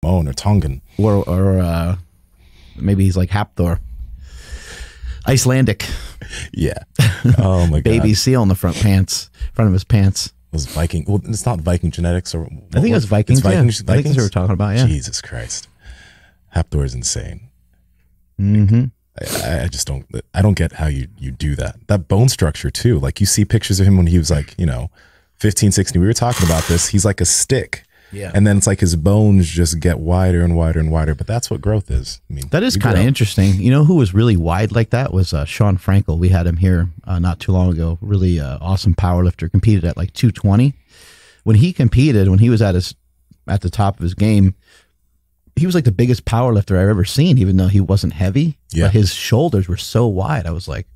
bone or Tongan. Or maybe he's like Hapthor. Icelandic. Yeah. Oh my God. Baby seal in the front of his pants. Was Viking? Well, it's not Viking genetics, or I think it was Vikings. It's Vikings. Yeah. I think that's what we're talking about. Yeah. Jesus Christ, Hapthor is insane. Mm-hmm. I just don't. I don't get how you do that. That bone structure too. Like you see pictures of him when he was like 15, 16. We were talking about this. He's like a stick. Yeah. And then it's like his bones just get wider and wider and wider. But that's what growth is. I mean, that is kind of interesting. You know who was really wide like that was Sean Frankel. We had him here not too long ago. Really awesome powerlifter. Competed at like 220. When he competed, when he was at the top of his game, he was like the biggest powerlifter I've ever seen, even though he wasn't heavy. Yeah. But his shoulders were so wide. I was like,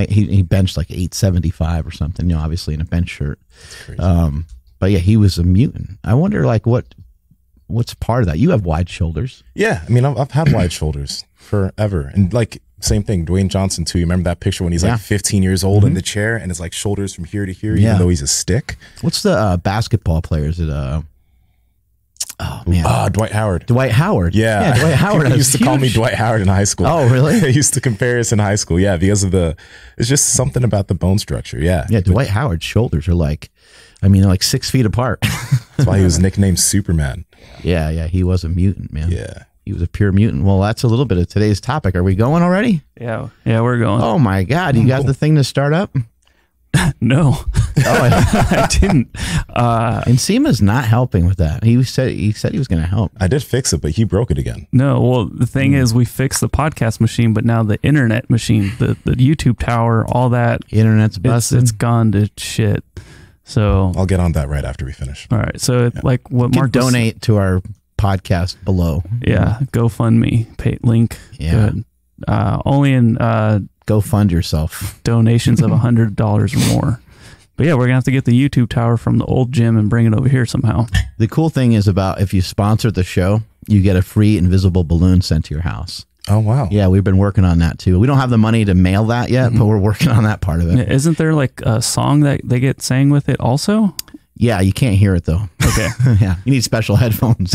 he benched like 875 or something, obviously in a bench shirt. But yeah, he was a mutant. I wonder like what's part of that? You have wide shoulders. Yeah. I mean, I've had wide shoulders forever. And like same thing, Dwayne Johnson too. You remember that picture when he's like 15 years old in the chair and his like shoulders from here to here, even though he's a stick? What's the basketball players that oh man. Dwight Howard. Dwight Howard. Yeah. Dwight Howard. He used to call me Dwight Howard in high school. Oh, really? They used to compare us in high school. Yeah, because of it's just something about the bone structure. Yeah. Yeah, Dwight Howard's shoulders are like, they're like 6 feet apart. That's why he was nicknamed Superman. Yeah, he was a mutant, man. Yeah. He was a pure mutant. Well, that's a little bit of today's topic. Are we going already? Yeah, we're going. Oh my God, you got the thing to start up? No. I didn't. Nsima's not helping with that. He said he was going to help. I did fix it, but he broke it again. No, well, the thing is, we fixed the podcast machine, but now the internet machine, the YouTube tower, all that, internet's busted. It's gone to shit. So I'll get on that right after we finish. All right. So like what Mark donate to our podcast below. Yeah, GoFundMe link. Yeah. Good. Only in go fund yourself. Donations of $100 or more. But yeah, we're gonna have to get the YouTube tower from the old gym and bring it over here somehow. The cool thing is about if you sponsor the show, you get a free invisible balloon sent to your house. Oh wow. Yeah, we've been working on that too. We don't have the money to mail that yet, but we're working on that part of it. Isn't there like a song that they get sang with it also? Yeah, you can't hear it though. Okay. Yeah, you need special headphones.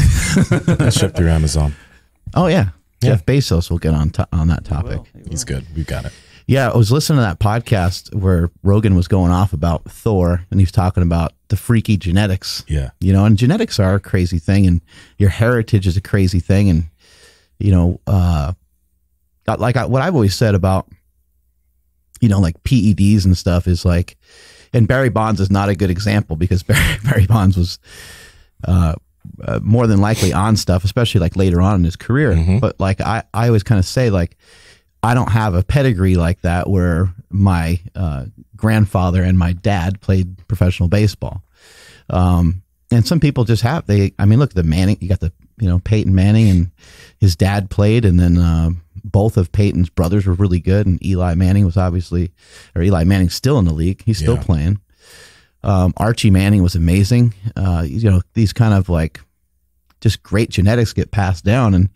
That's shipped through Amazon. Oh yeah. Jeff Bezos will get on that topic. He will. He's good. We've got it. Yeah, I was listening to that podcast where Rogan was going off about Thor, and he was talking about the freaky genetics. Yeah. And genetics are a crazy thing, and your heritage is a crazy thing. And, what I've always said about, like PEDs and stuff is like, and Barry Bonds is not a good example because Barry Bonds was more than likely on stuff, especially like later on in his career. Mm-hmm. But like, I always kind of say like, I don't have a pedigree like that where my grandfather and my dad played professional baseball. And some people just have, look, the Manning, you got the, Peyton Manning and his dad played, and then both of Peyton's brothers were really good. And Eli Manning's still in the league. He's still playing. Archie Manning was amazing. These kind of like just great genetics get passed down, and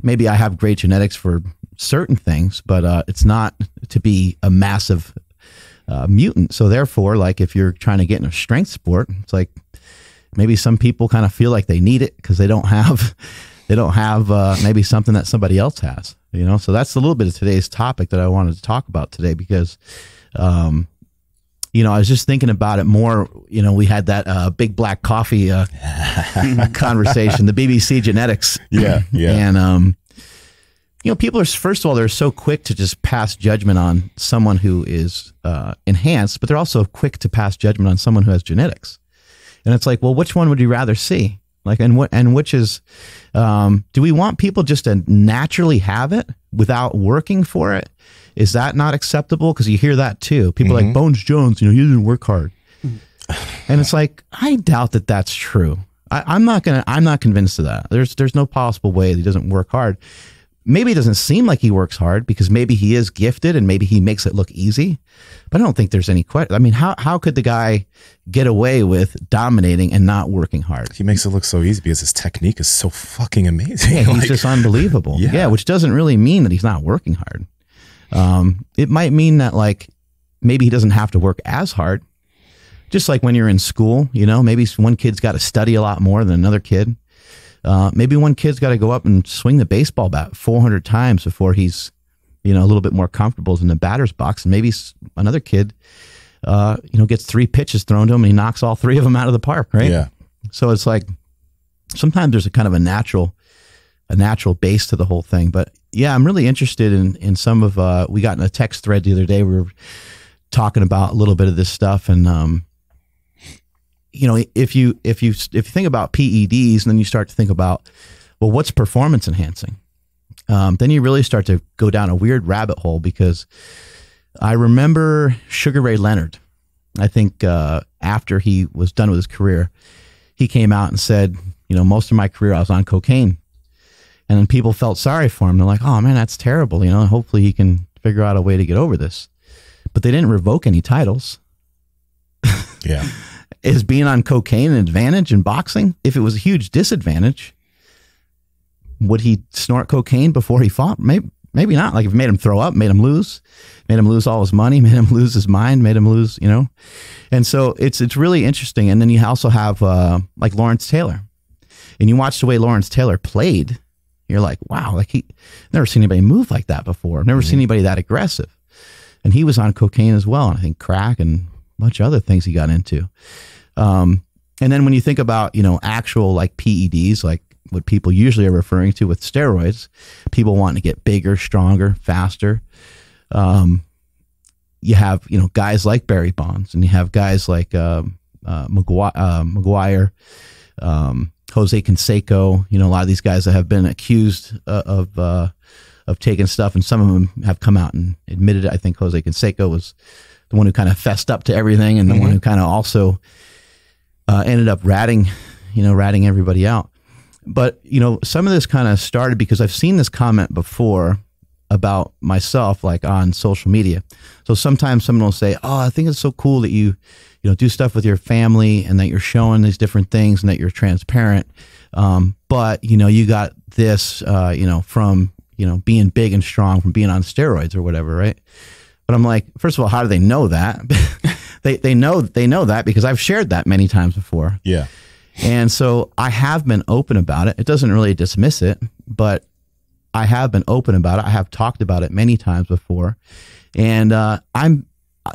maybe I have great genetics for certain things, but it's not to be a massive mutant. So therefore, like if you're trying to get in a strength sport, it's like maybe some people kind of feel like they need it because they don't have maybe something that somebody else has, So that's a little bit of today's topic that I wanted to talk about today because, I was just thinking about it more. We had that big black coffee conversation, the BBC genetics. Yeah. And, people are, first of all, they're so quick to just pass judgment on someone who is enhanced, but they're also quick to pass judgment on someone who has genetics. And it's like, well, which one would you rather see? Like, and which is, do we want people just to naturally have it without working for it? Is that not acceptable? Because you hear that too. People like Bones Jones, he didn't work hard. And it's like, I doubt that that's true. I'm not convinced of that. There's no possible way that he doesn't work hard. Maybe it doesn't seem like he works hard because maybe he is gifted and maybe he makes it look easy, but I don't think there's any question. I mean, how could the guy get away with dominating and not working hard? He makes it look so easy because his technique is so fucking amazing. Yeah, he's just unbelievable. Yeah, which doesn't really mean that he's not working hard. It might mean that like maybe he doesn't have to work as hard. Just like when you're in school, maybe one kid's got to study a lot more than another kid. Maybe one kid's got to go up and swing the baseball bat 400 times before he's, a little bit more comfortable in the batter's box. And maybe another kid, gets 3 pitches thrown to him and he knocks all 3 of them out of the park, right? Yeah. So it's like sometimes there's a kind of a natural base to the whole thing. But yeah, I'm really interested in some of, we got in a text thread the other day. We were talking about a little bit of this stuff. And, if you think about PEDs and then you start to think about, well, what's performance enhancing? Then you really start to go down a weird rabbit hole, because I remember Sugar Ray Leonard, I think after he was done with his career, he came out and said, most of my career I was on cocaine. And then people felt sorry for him. They're like, oh man, that's terrible. Hopefully he can figure out a way to get over this. But they didn't revoke any titles. Yeah. Is being on cocaine an advantage in boxing? If it was a huge disadvantage, would he snort cocaine before he fought? Maybe not. Like if it made him throw up, made him lose all his money, made him lose his mind, made him lose, And so it's really interesting. And then you also have like Lawrence Taylor. And you watch the way Lawrence Taylor played, you're like, wow, like never seen anybody move like that before. Never seen anybody that aggressive. And he was on cocaine as well. And I think crack and a bunch of other things he got into. And then when you think about, actual like PEDs, like what people usually are referring to with steroids, people wanting to get bigger, stronger, faster. You have, guys like Barry Bonds, and you have guys like McGuire, Jose Canseco, a lot of these guys that have been accused of taking stuff, and some of them have come out and admitted it. I think Jose Canseco was the one who kind of fessed up to everything, and the one who kind of also ended up ratting everybody out. But, some of this kind of started because I've seen this comment before about myself, like on social media. So sometimes someone will say, oh, I think it's so cool that you do stuff with your family and that you're showing these different things and that you're transparent. But, you got this, from, being big and strong from being on steroids or whatever, right? But I'm like, first of all, how do they know that? they know that because I've shared that many times before. Yeah. And so I have been open about it. It doesn't really dismiss it, but I have been open about it. I have talked about it many times before. And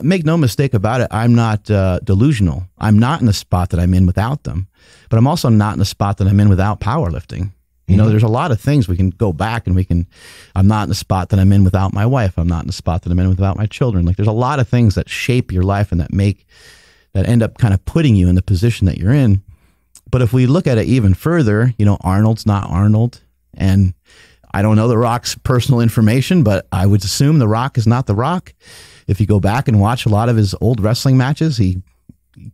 make no mistake about it, I'm not delusional. I'm not in the spot that I'm in without them, but I'm also not in the spot that I'm in without powerlifting. There's a lot of things we can go back and I'm not in the spot that I'm in without my wife. I'm not in the spot that I'm in without my children. Like there's a lot of things that shape your life and that end up kind of putting you in the position that you're in. But if we look at it even further, Arnold's not Arnold. And I don't know The Rock's personal information, but I would assume The Rock is not The Rock. If you go back and watch a lot of his old wrestling matches, he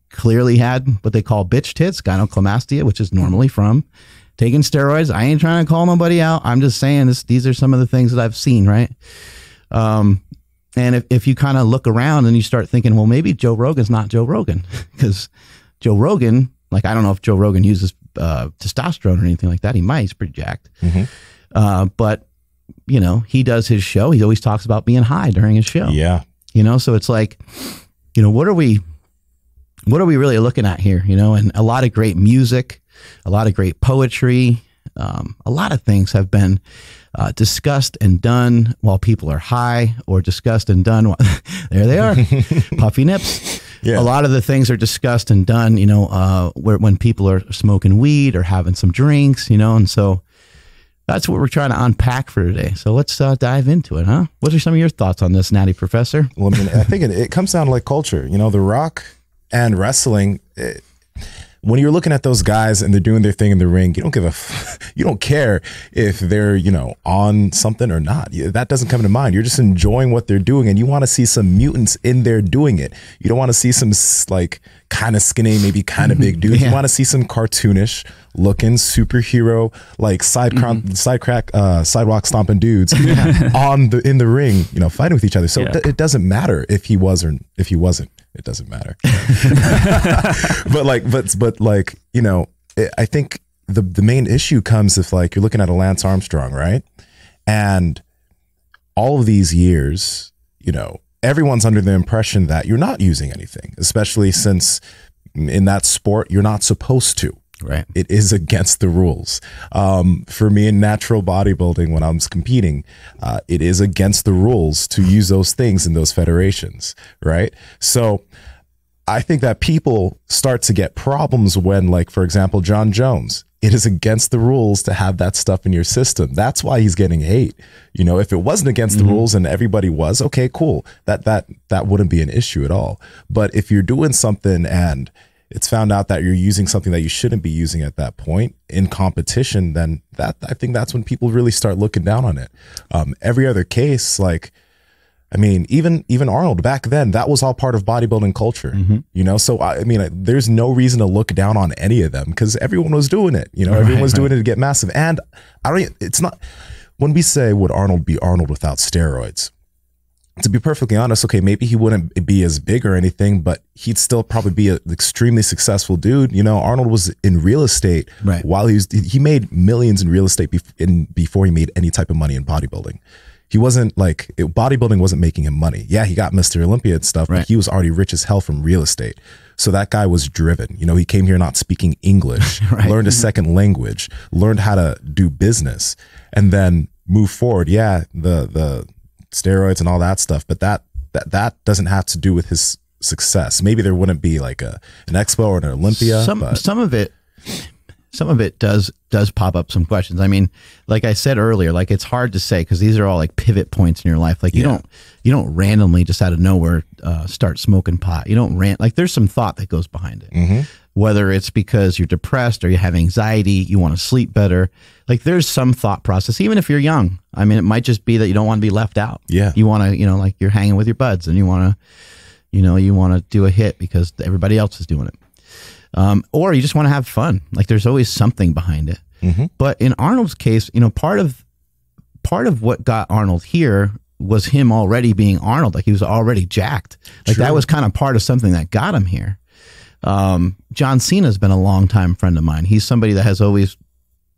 clearly had what they call bitch tits, gynecomastia, which is normally from taking steroids. I ain't trying to call nobody out. I'm just saying these are some of the things that I've seen, right? And if you kind of look around and you start thinking, well, maybe Joe Rogan's not Joe Rogan, because Joe Rogan, like, I don't know if Joe Rogan uses testosterone or anything like that. He might. He's pretty jacked. But, he does his show. He always talks about being high during his show. Yeah. So it's like, what are we really looking at here? And a lot of great music, a lot of great poetry, a lot of things have been discussed and done while people are high, or discussed and done while there they are, puffy nips. Yeah. A lot of the things are discussed and done, when people are smoking weed or having some drinks, and so that's what we're trying to unpack for today. So let's dive into it, huh? What are some of your thoughts on this, Natty Professor? Well, I think it comes down to like culture. The Rock and wrestling. When you're looking at those guys and they're doing their thing in the ring, you don't care if they're, on something or not. That doesn't come to mind. You're just enjoying what they're doing, and you want to see some mutants in there doing it. You don't want to see some like kind of skinny, maybe kind of big dudes. Yeah. You want to see some cartoonish looking superhero, like sidewalk stomping dudes in the ring, fighting with each other. So it doesn't matter if he was or if he wasn't. It doesn't matter. but I think the main issue comes if like you're looking at a Lance Armstrong, right? And all of these years, everyone's under the impression that you're not using anything, especially since in that sport, you're not supposed to. Right. It is against the rules. For me in natural bodybuilding, when I'm competing, it is against the rules to use those things in those federations, right? So I think that people start to get problems when, like, for example, John Jones, it is against the rules to have that stuff in your system. That's why he's getting hate. You know, if it wasn't against the rules and everybody was, okay, cool. That wouldn't be an issue at all. But if you're doing something and it's found out that you're using something that you shouldn't be using at that point in competition, then I think that's when people really start looking down on it. Every other case, like, I mean, even Arnold back then, that was all part of bodybuilding culture, you know? So, I mean, there's no reason to look down on any of them because everyone was doing it, you know, everyone was doing it to get massive. And it's not, when we say, would Arnold be Arnold without steroids? To be perfectly honest, okay, maybe he wouldn't be as big or anything, but he'd still probably be an extremely successful dude. You know, Arnold was in real estate while he made millions in real estate before he made any type of money in bodybuilding. He wasn't like, bodybuilding wasn't making him money. Yeah, he got Mr. Olympia and stuff, but he was already rich as hell from real estate. So that guy was driven. You know, he came here not speaking English, learned a second language, learned how to do business, and then move forward. Yeah, the steroids and all that stuff, but that doesn't have to do with his success. Maybe there wouldn't be like an expo or an Olympia. Some of it does pop up some questions. I mean, like I said earlier, like it's hard to say because these are all like pivot points in your life. Like you don't randomly just out of nowhere start smoking pot. You don't like there's some thought that goes behind it. Whether it's because you're depressed or you have anxiety, you want to sleep better. Like there's some thought process, even if you're young. I mean, it might just be that you don't want to be left out. Yeah. You want to, you know, like you're hanging with your buds and you want to do a hit because everybody else is doing it. Or you just want to have fun. Like there's always something behind it. But in Arnold's case, you know, part of what got Arnold here was him already being Arnold. Like he was already jacked. Like that was kind of part of something that got him here. John Cena has been a longtime friend of mine. He's somebody that has always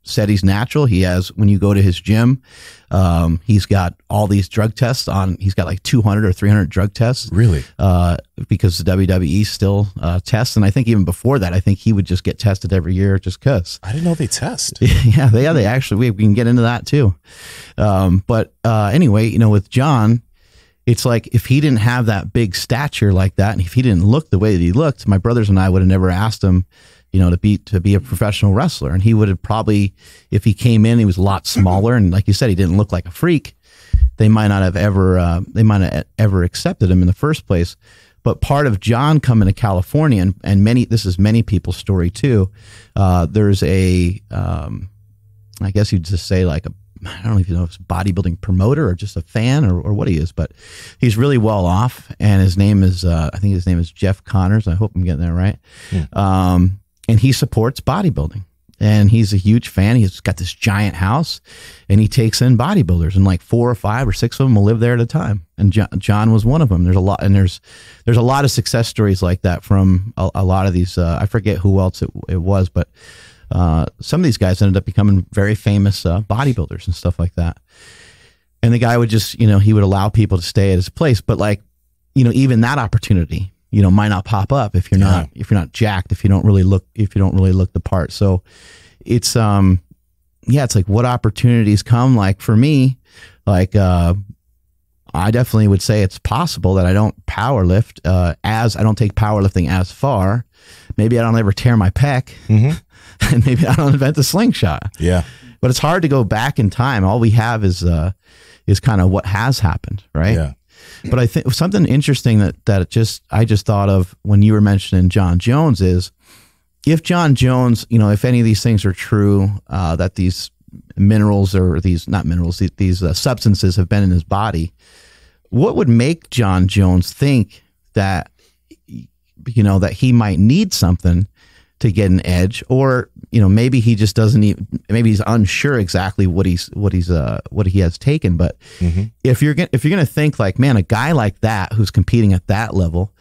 said he's natural. He has, when you go to his gym, he's got all these drug tests on. He's got like 200 or 300 drug tests. Really? Because the WWE still tests. And I think even before that, I think he would just get tested every year just because. I didn't know they test. Yeah, they actually, we can get into that too. But anyway, you know, with John, it's like if he didn't have that big stature like that, and if he didn't look the way that he looked, my brothers and I would have never asked him, you know, to be a professional wrestler. And he would have probably, if he came in, he was a lot smaller, and like you said, he didn't look like a freak. They might not have ever accepted him in the first place. But part of John coming to California, and this is many people's story too. There's I guess you'd just say like I don't know if you know if it's a bodybuilding promoter or just a fan or what he is, but he's really well off, and his name is I think his name is Jeff Connors. I hope I'm getting that right. And he supports bodybuilding, and he's a huge fan. He's got this giant house, and he takes in bodybuilders, and like 4 or 5 or 6 of them will live there at a time. And John was one of them. There's a lot, and there's a lot of success stories like that from a lot of these. I forget who else it was, but some of these guys ended up becoming very famous bodybuilders and stuff like that. And the guy would just, you know, he would allow people to stay at his place, but like, you know, even that opportunity, you know, might not pop up if you're not jacked, if you don't really look the part. So it's it's like what opportunities come. Like for me, like I definitely would say it's possible that I don't power lift as I don't take powerlifting as far. Maybe I don't ever tear my pec, and maybe I don't invent the slingshot. Yeah, but it's hard to go back in time. All we have is kind of what has happened, right? Yeah. But I think something interesting that I just thought of when you were mentioning John Jones is if John Jones, you know, if any of these things are true, that these minerals or these substances have been in his body, what would make John Jones think that, you know, that he might need something to get an edge, or, you know, maybe he just doesn't even, maybe he's unsure exactly what he has taken. But if you're going to think like, man, a guy like that who's competing at that level,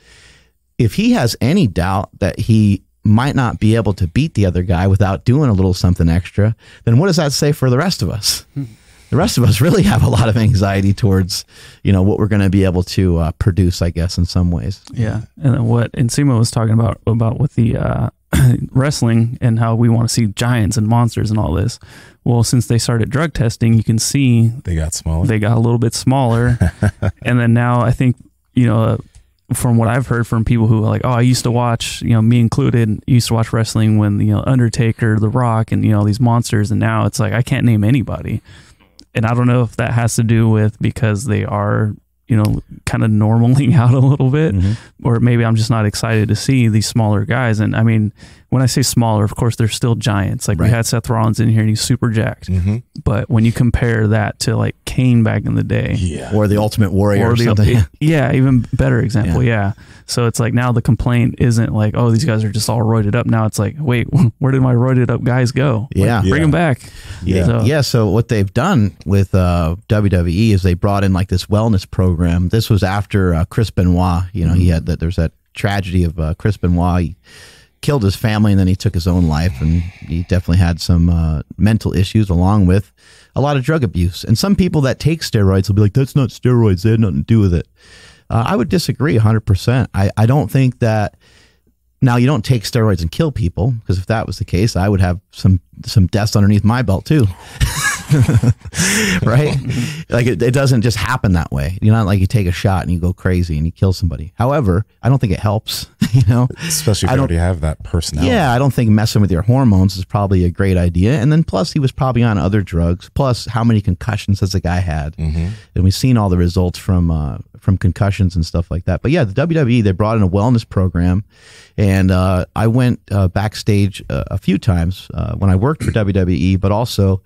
if he has any doubt that he might not be able to beat the other guy without doing a little something extra, then what does that say for the rest of us? The rest of us really have a lot of anxiety towards, you know, what we're going to be able to produce, I guess, in some ways. Yeah. And then what Nsima was talking about with the wrestling and how we want to see giants and monsters and all this. Well, since they started drug testing, you can see they got smaller. They got a little bit smaller. And then now I think, you know, from what I've heard from people who are like, oh, I used to watch, you know, me included, used to watch wrestling when, you know, Undertaker, The Rock, and, you know, these monsters. And now it's like, I can't name anybody. And I don't know if that has to do with because they are, you know, kind of normaling out a little bit, or maybe I'm just not excited to see these smaller guys. And I mean, when I say smaller, of course, they're still giants. Like we had Seth Rollins in here and he's super jacked. But when you compare that to like Kane back in the day, or the Ultimate Warrior or something. Even better example. So it's like now the complaint isn't like, oh, these guys are just all roided up. Now it's like, wait, where did my roided up guys go? Like, bring them back. So what they've done with WWE is they brought in like this wellness program. This was after Chris Benoit. You know, he had that. There's that tragedy of Chris Benoit. He killed his family and then he took his own life, and he definitely had some mental issues along with a lot of drug abuse. And some people that take steroids will be like, that's not steroids, they had nothing to do with it. I would disagree 100%. I don't think that. Now, you don't take steroids and kill people, because if that was the case, I would have some deaths underneath my belt too. Right? Like it doesn't just happen that way. You're not like you take a shot and you go crazy and you kill somebody. However, I don't think it helps, you know, especially if you already have that personality. Yeah, I don't think messing with your hormones is probably a great idea. And then plus he was probably on other drugs. Plus, how many concussions has the guy had? And we've seen all the results from concussions and stuff like that. But yeah, the WWE, they brought in a wellness program. And I went backstage a few times when I worked for WWE, but also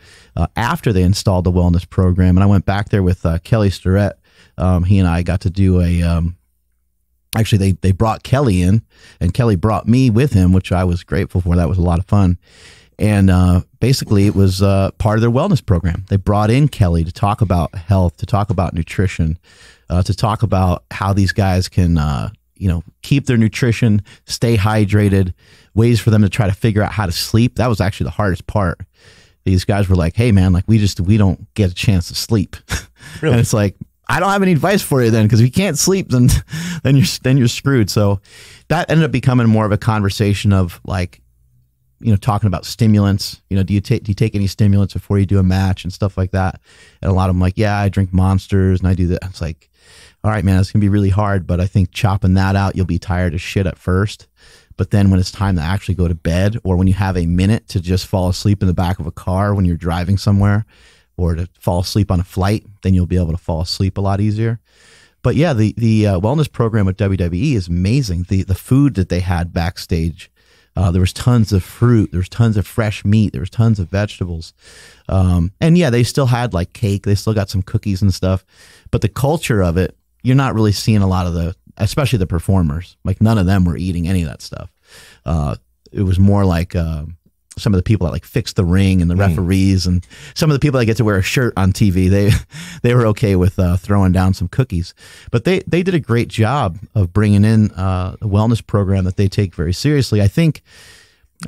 after they installed the wellness program. And I went back there with Kelly Starrett. He and I got to do actually, they brought Kelly in, and Kelly brought me with him, which I was grateful for. That was a lot of fun. And basically, it was part of their wellness program. They brought in Kelly to talk about health, to talk about nutrition, to talk about how these guys can you know, keep their nutrition, stay hydrated, ways for them to try to figure out how to sleep. That was actually the hardest part. These guys were like, hey man, like we don't get a chance to sleep. Really? And it's like, I don't have any advice for you then, because if you can't sleep, then you're screwed. So that ended up becoming more of a conversation of like, you know, talking about stimulants. You know, do you take any stimulants before you do a match and stuff like that? And a lot of them like, yeah, I drink Monsters and I do that. It's like, all right, man, it's going to be really hard, but I think chopping that out, you'll be tired as shit at first. But then when it's time to actually go to bed, or when you have a minute to just fall asleep in the back of a car when you're driving somewhere, or to fall asleep on a flight, then you'll be able to fall asleep a lot easier. But yeah, the wellness program at WWE is amazing. The food that they had backstage, there was tons of fruit, there was tons of fresh meat, there was tons of vegetables. And yeah, they still had like cake, they still got some cookies and stuff. But the culture of it, you're not really seeing a lot of especially the performers. Like none of them were eating any of that stuff. It was more like some of the people that like fix the ring and the referees, and some of the people that get to wear a shirt on TV, they were okay with throwing down some cookies. But they did a great job of bringing in a wellness program that they take very seriously. I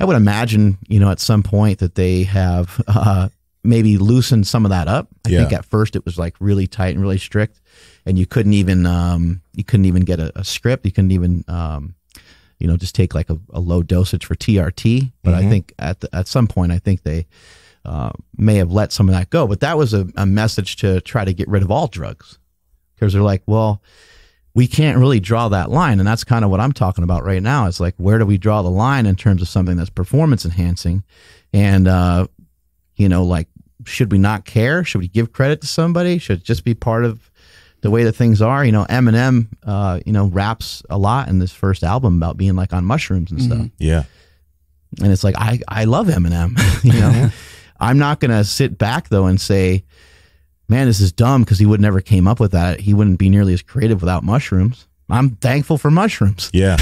would imagine, you know, at some point that they have maybe loosened some of that up. I think at first it was like really tight and really strict, and you couldn't even get a script. You couldn't even you know, just take like a low dosage for TRT. But I think at some point, I think they may have let some of that go. But that was a message to try to get rid of all drugs, because they're like, well, we can't really draw that line. And that's kind of what I'm talking about right now. It's like, where do we draw the line in terms of something that's performance enhancing? And, you know, like, should we not care? Should we give credit to somebody? Should it just be part of the way that things are? You know, Eminem, you know, raps a lot in this first album about being like on mushrooms and stuff. Yeah. And it's like, I love Eminem, you know. I'm not going to sit back though and say, man, this is dumb, because he would never came up with that. He wouldn't be nearly as creative without mushrooms. I'm thankful for mushrooms. Yeah.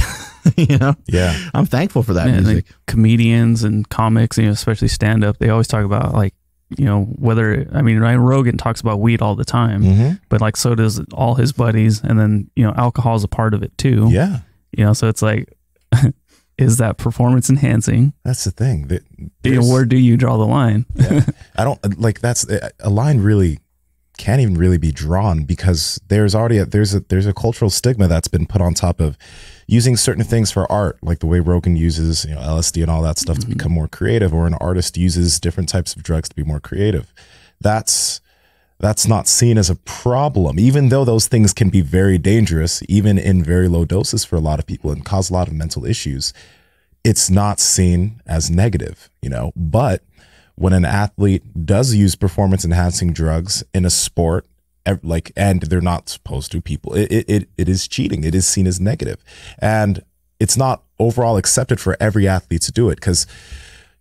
You know? Yeah. I'm thankful for that music. Like comedians and comics, you know, especially stand up, they always talk about like, you know, whether, I mean, Ryan Rogan talks about weed all the time, but like, so does all his buddies. And then, you know, alcohol is a part of it too. Yeah. You know, so it's like, is that performance enhancing? That's the thing. You know, where do you draw the line? I don't like, that's a line really can't even really be drawn, because there's already there's a cultural stigma that's been put on top of using certain things for art, like the way Rogan uses, you know, LSD and all that stuff to become more creative, or an artist uses different types of drugs to be more creative. That's not seen as a problem, even though those things can be very dangerous, even in very low doses for a lot of people, and cause a lot of mental issues. It's not seen as negative, you know. But when an athlete does use performance enhancing drugs in a sport, like, and they're not supposed to, people, it is cheating. It is seen as negative, and it's not overall accepted for every athlete to do it. Because,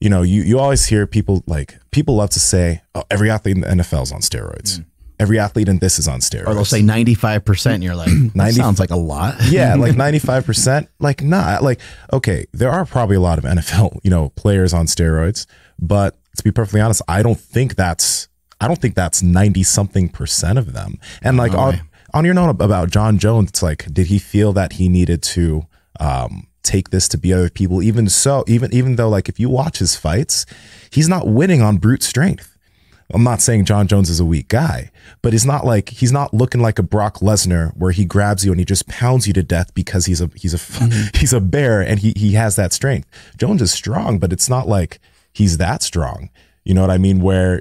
you know, you always hear people love to say, oh, every athlete in the NFL is on steroids. Every athlete in this is on steroids. Or they'll say 95%. And you're like, that sounds like a lot. Yeah, like 95%. Like, nah, like, okay, there are probably a lot of NFL, you know, players on steroids, but to be perfectly honest, I don't think that's 90-something% of them. And like on your note about John Jones, it's like, did he feel that he needed to take this to be other people? Even so, even though, like, if you watch his fights, he's not winning on brute strength. I'm not saying John Jones is a weak guy, but he's not looking like a Brock Lesnar where he grabs you and he just pounds you to death because he's a bear and he has that strength. Jones is strong, but it's not like he's that strong. You know what I mean? Where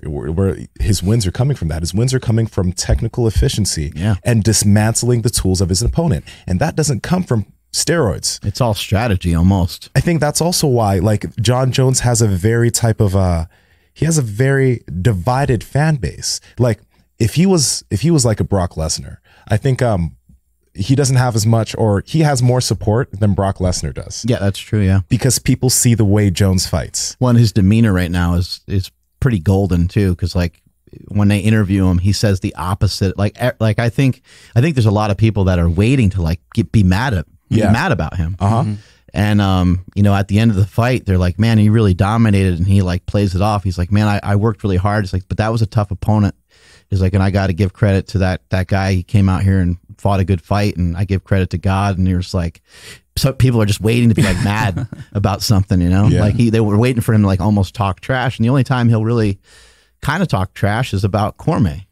his wins are coming from that. His wins are coming from technical efficiency and dismantling the tools of his opponent. And that doesn't come from steroids. It's all strategy almost. I think that's also why, like, John Jones has a very type of he has a very divided fan base. Like, if he was like a Brock Lesnar, I think he doesn't have as much, or he has more support than Brock Lesnar does. Yeah, that's true. Yeah, because people see the way Jones fights. Well, and his demeanor right now is pretty golden too. Because, like, when they interview him, he says the opposite. Like I think there's a lot of people that are waiting to, like, be mad about him. And, you know, at the end of the fight, they're like, man, he really dominated, and he, like, plays it off. He's like, man, I worked really hard. It's like, but that was a tough opponent. He's like, and I got to give credit to that guy. He came out here and fought a good fight, and I give credit to God. And there's like, so people are just waiting to be, like, mad about something, you know, like they were waiting for him to, like, almost talk trash. And the only time he'll really kind of talk trash is about Cormier.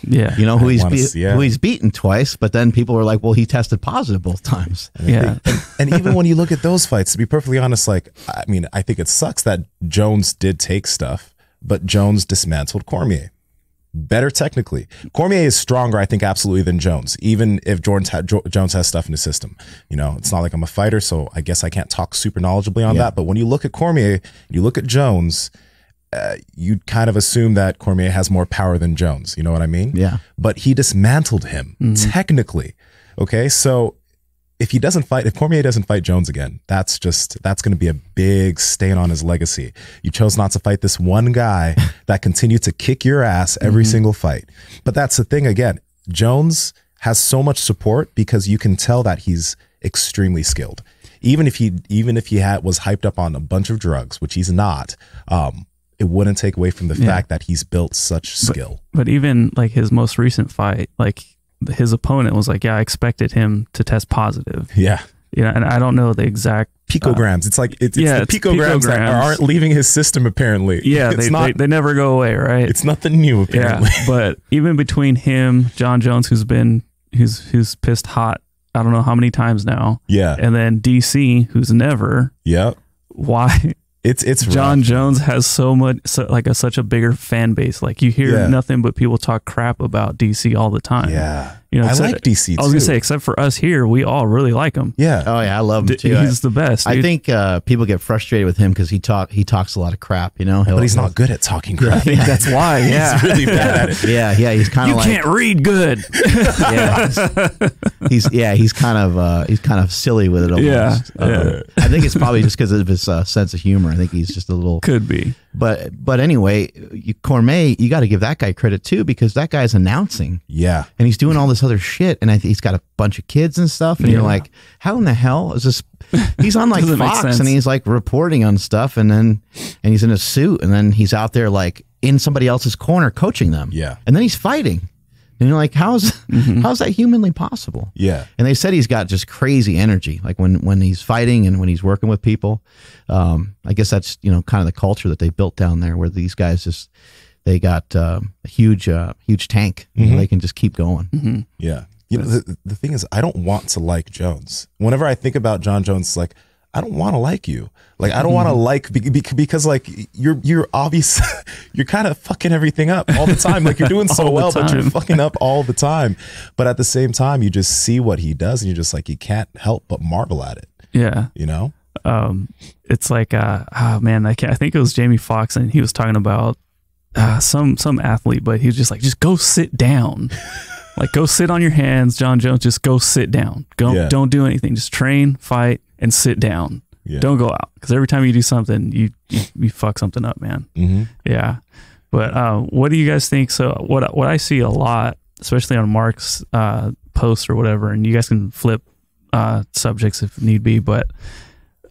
Yeah, you know, who he's beaten twice, but then people were like, well, he tested positive both times. And even when you look at those fights, to be perfectly honest, like, I mean, I think it sucks that Jones did take stuff, but Jones dismantled Cormier better technically. Cormier is stronger, I think, absolutely, than Jones, even if Jones has stuff in his system. You know, it's not like I'm a fighter, so I guess I can't talk super knowledgeably on that. But when you look at Cormier, you look at Jones, you'd kind of assume that Cormier has more power than Jones. You know what I mean? Yeah. But he dismantled him technically. Okay. So if Cormier doesn't fight Jones again, that's going to be a big stain on his legacy. You chose not to fight this one guy that continued to kick your ass every single fight. But that's the thing again, Jones has so much support because you can tell that he's extremely skilled. Even if he was hyped up on a bunch of drugs, which he's not, it wouldn't take away from the fact that he's built such skill. But even, like, his most recent fight, like, his opponent was like, yeah, I expected him to test positive. Yeah. You know, and I don't know the exact picograms. It's like, it's the picograms that aren't leaving his system, apparently. Yeah. They never go away, right? It's nothing new, apparently. Yeah, but even between him, John Jones, who's pissed hot, I don't know how many times now. Yeah. And then DC, who's never. Yep. Why? It's John rough. Jones has such a bigger fan base. Like, you hear nothing but people talk crap about DC all the time. Yeah, you know, I like DC. I was gonna say, except for us here, we all really like him. Yeah. Oh yeah, I love him too. He's the best. Dude. I think people get frustrated with him because he talks a lot a lot. You know, but he's not good at talking crap. I think that's why. Yeah, he's really bad at it. Yeah. He's kind of like, you can't read good. He's kind of silly with it. Almost. I think it's probably just because of his sense of humor. I think he's just a little could be. But anyway, Cormier, you got to give that guy credit too, because that guy's announcing. Yeah, and he's doing all this other shit, and he's got a bunch of kids and stuff, and you're like, how in the hell is this? He's on like Fox, and he's like reporting on stuff, and he's in a suit, and then he's out there like in somebody else's corner coaching them. Yeah, and then he's fighting. And you're like, how's that humanly possible? Yeah. And they said he's got just crazy energy, like when he's fighting and when he's working with people. I guess that's, you know, kind of the culture that they built down there, where these guys just, they got a huge tank. They can just keep going. Yeah. You know, the thing is, I don't want to like Jones. Whenever I think about John Jones, it's like, I don't want to like you. Like, I don't want to like, because like you're obvious, you're kind of fucking everything up all the time. Like, you're doing so well, but you're fucking up all the time. But at the same time, you just see what he does and you're just like, you can't help but marvel at it. Yeah. You know? It's like, oh man, I think it was Jamie Foxx, and he was talking about some athlete, but he was just like, just go sit down. Like, go sit on your hands, John Jones. Just go sit down. Don't do anything. Just train, fight, and sit down. Yeah. Don't go out, because every time you do something, you fuck something up, man. Yeah. But what do you guys think? So what I see a lot, especially on Mark's posts or whatever, and you guys can flip subjects if need be, but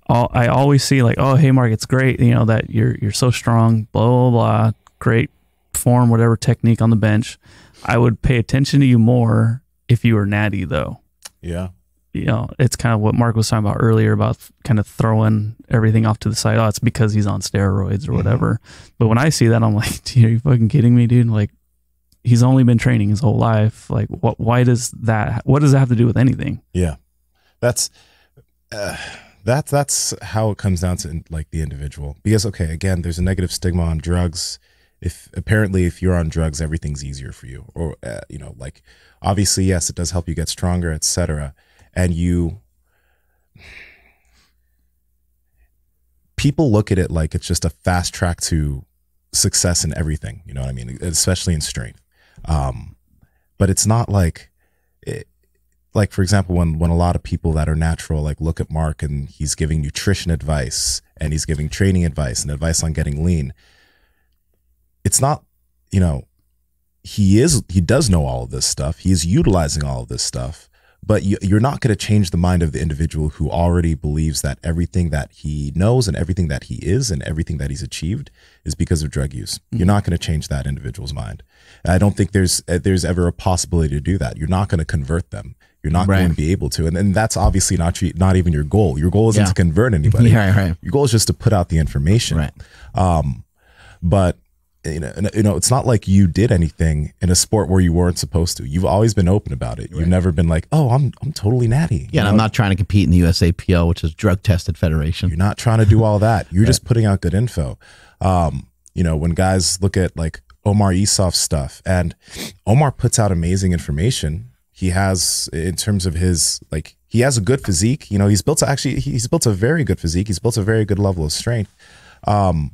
I always see like, oh, hey Mark, it's great, you know, that you're so strong, blah blah blah, great form, whatever technique on the bench. I would pay attention to you more if you were natty, though. Yeah. You know, it's kind of what Mark was talking about earlier about kind of throwing everything off to the side. Oh, it's because he's on steroids or whatever. But when I see that, I'm like, are you fucking kidding me, dude? Like, he's only been training his whole life. Like, what does that have to do with anything? Yeah. That's how it comes down to like the individual. Because, okay, again, there's a negative stigma on drugs. If you're on drugs, everything's easier for you, or you know, like, obviously, yes, it does help you get stronger, etc. And people look at it like it's just a fast track to success in everything. You know what I mean? Especially in strength. But it's not like like, for example, when a lot of people that are natural, like, look at Mark and he's giving nutrition advice and he's giving training advice and advice on getting lean. It's not, you know, he does know all of this stuff. He is utilizing all of this stuff, but you're not going to change the mind of the individual who already believes that everything that he knows and everything that he is and everything that he's achieved is because of drug use. You're not going to change that individual's mind. I don't think there's ever a possibility to do that. You're not going to convert them. You're not going to be able to. And that's obviously not even your goal. Your goal isn't to convert anybody. Your goal is just to put out the information. But you know, it's not like you did anything in a sport where you weren't supposed to. You've always been open about it. You've never been like, oh, I'm totally natty. Yeah, and I'm not trying to compete in the USAPL, which is drug tested federation. You're not trying to do all that. You're just putting out good info. You know, when guys look at like Omar Isof's stuff, and Omar puts out amazing information. He has, in terms of his, like, he has a good physique. You know, he's built a very good physique. He's built a very good level of strength. And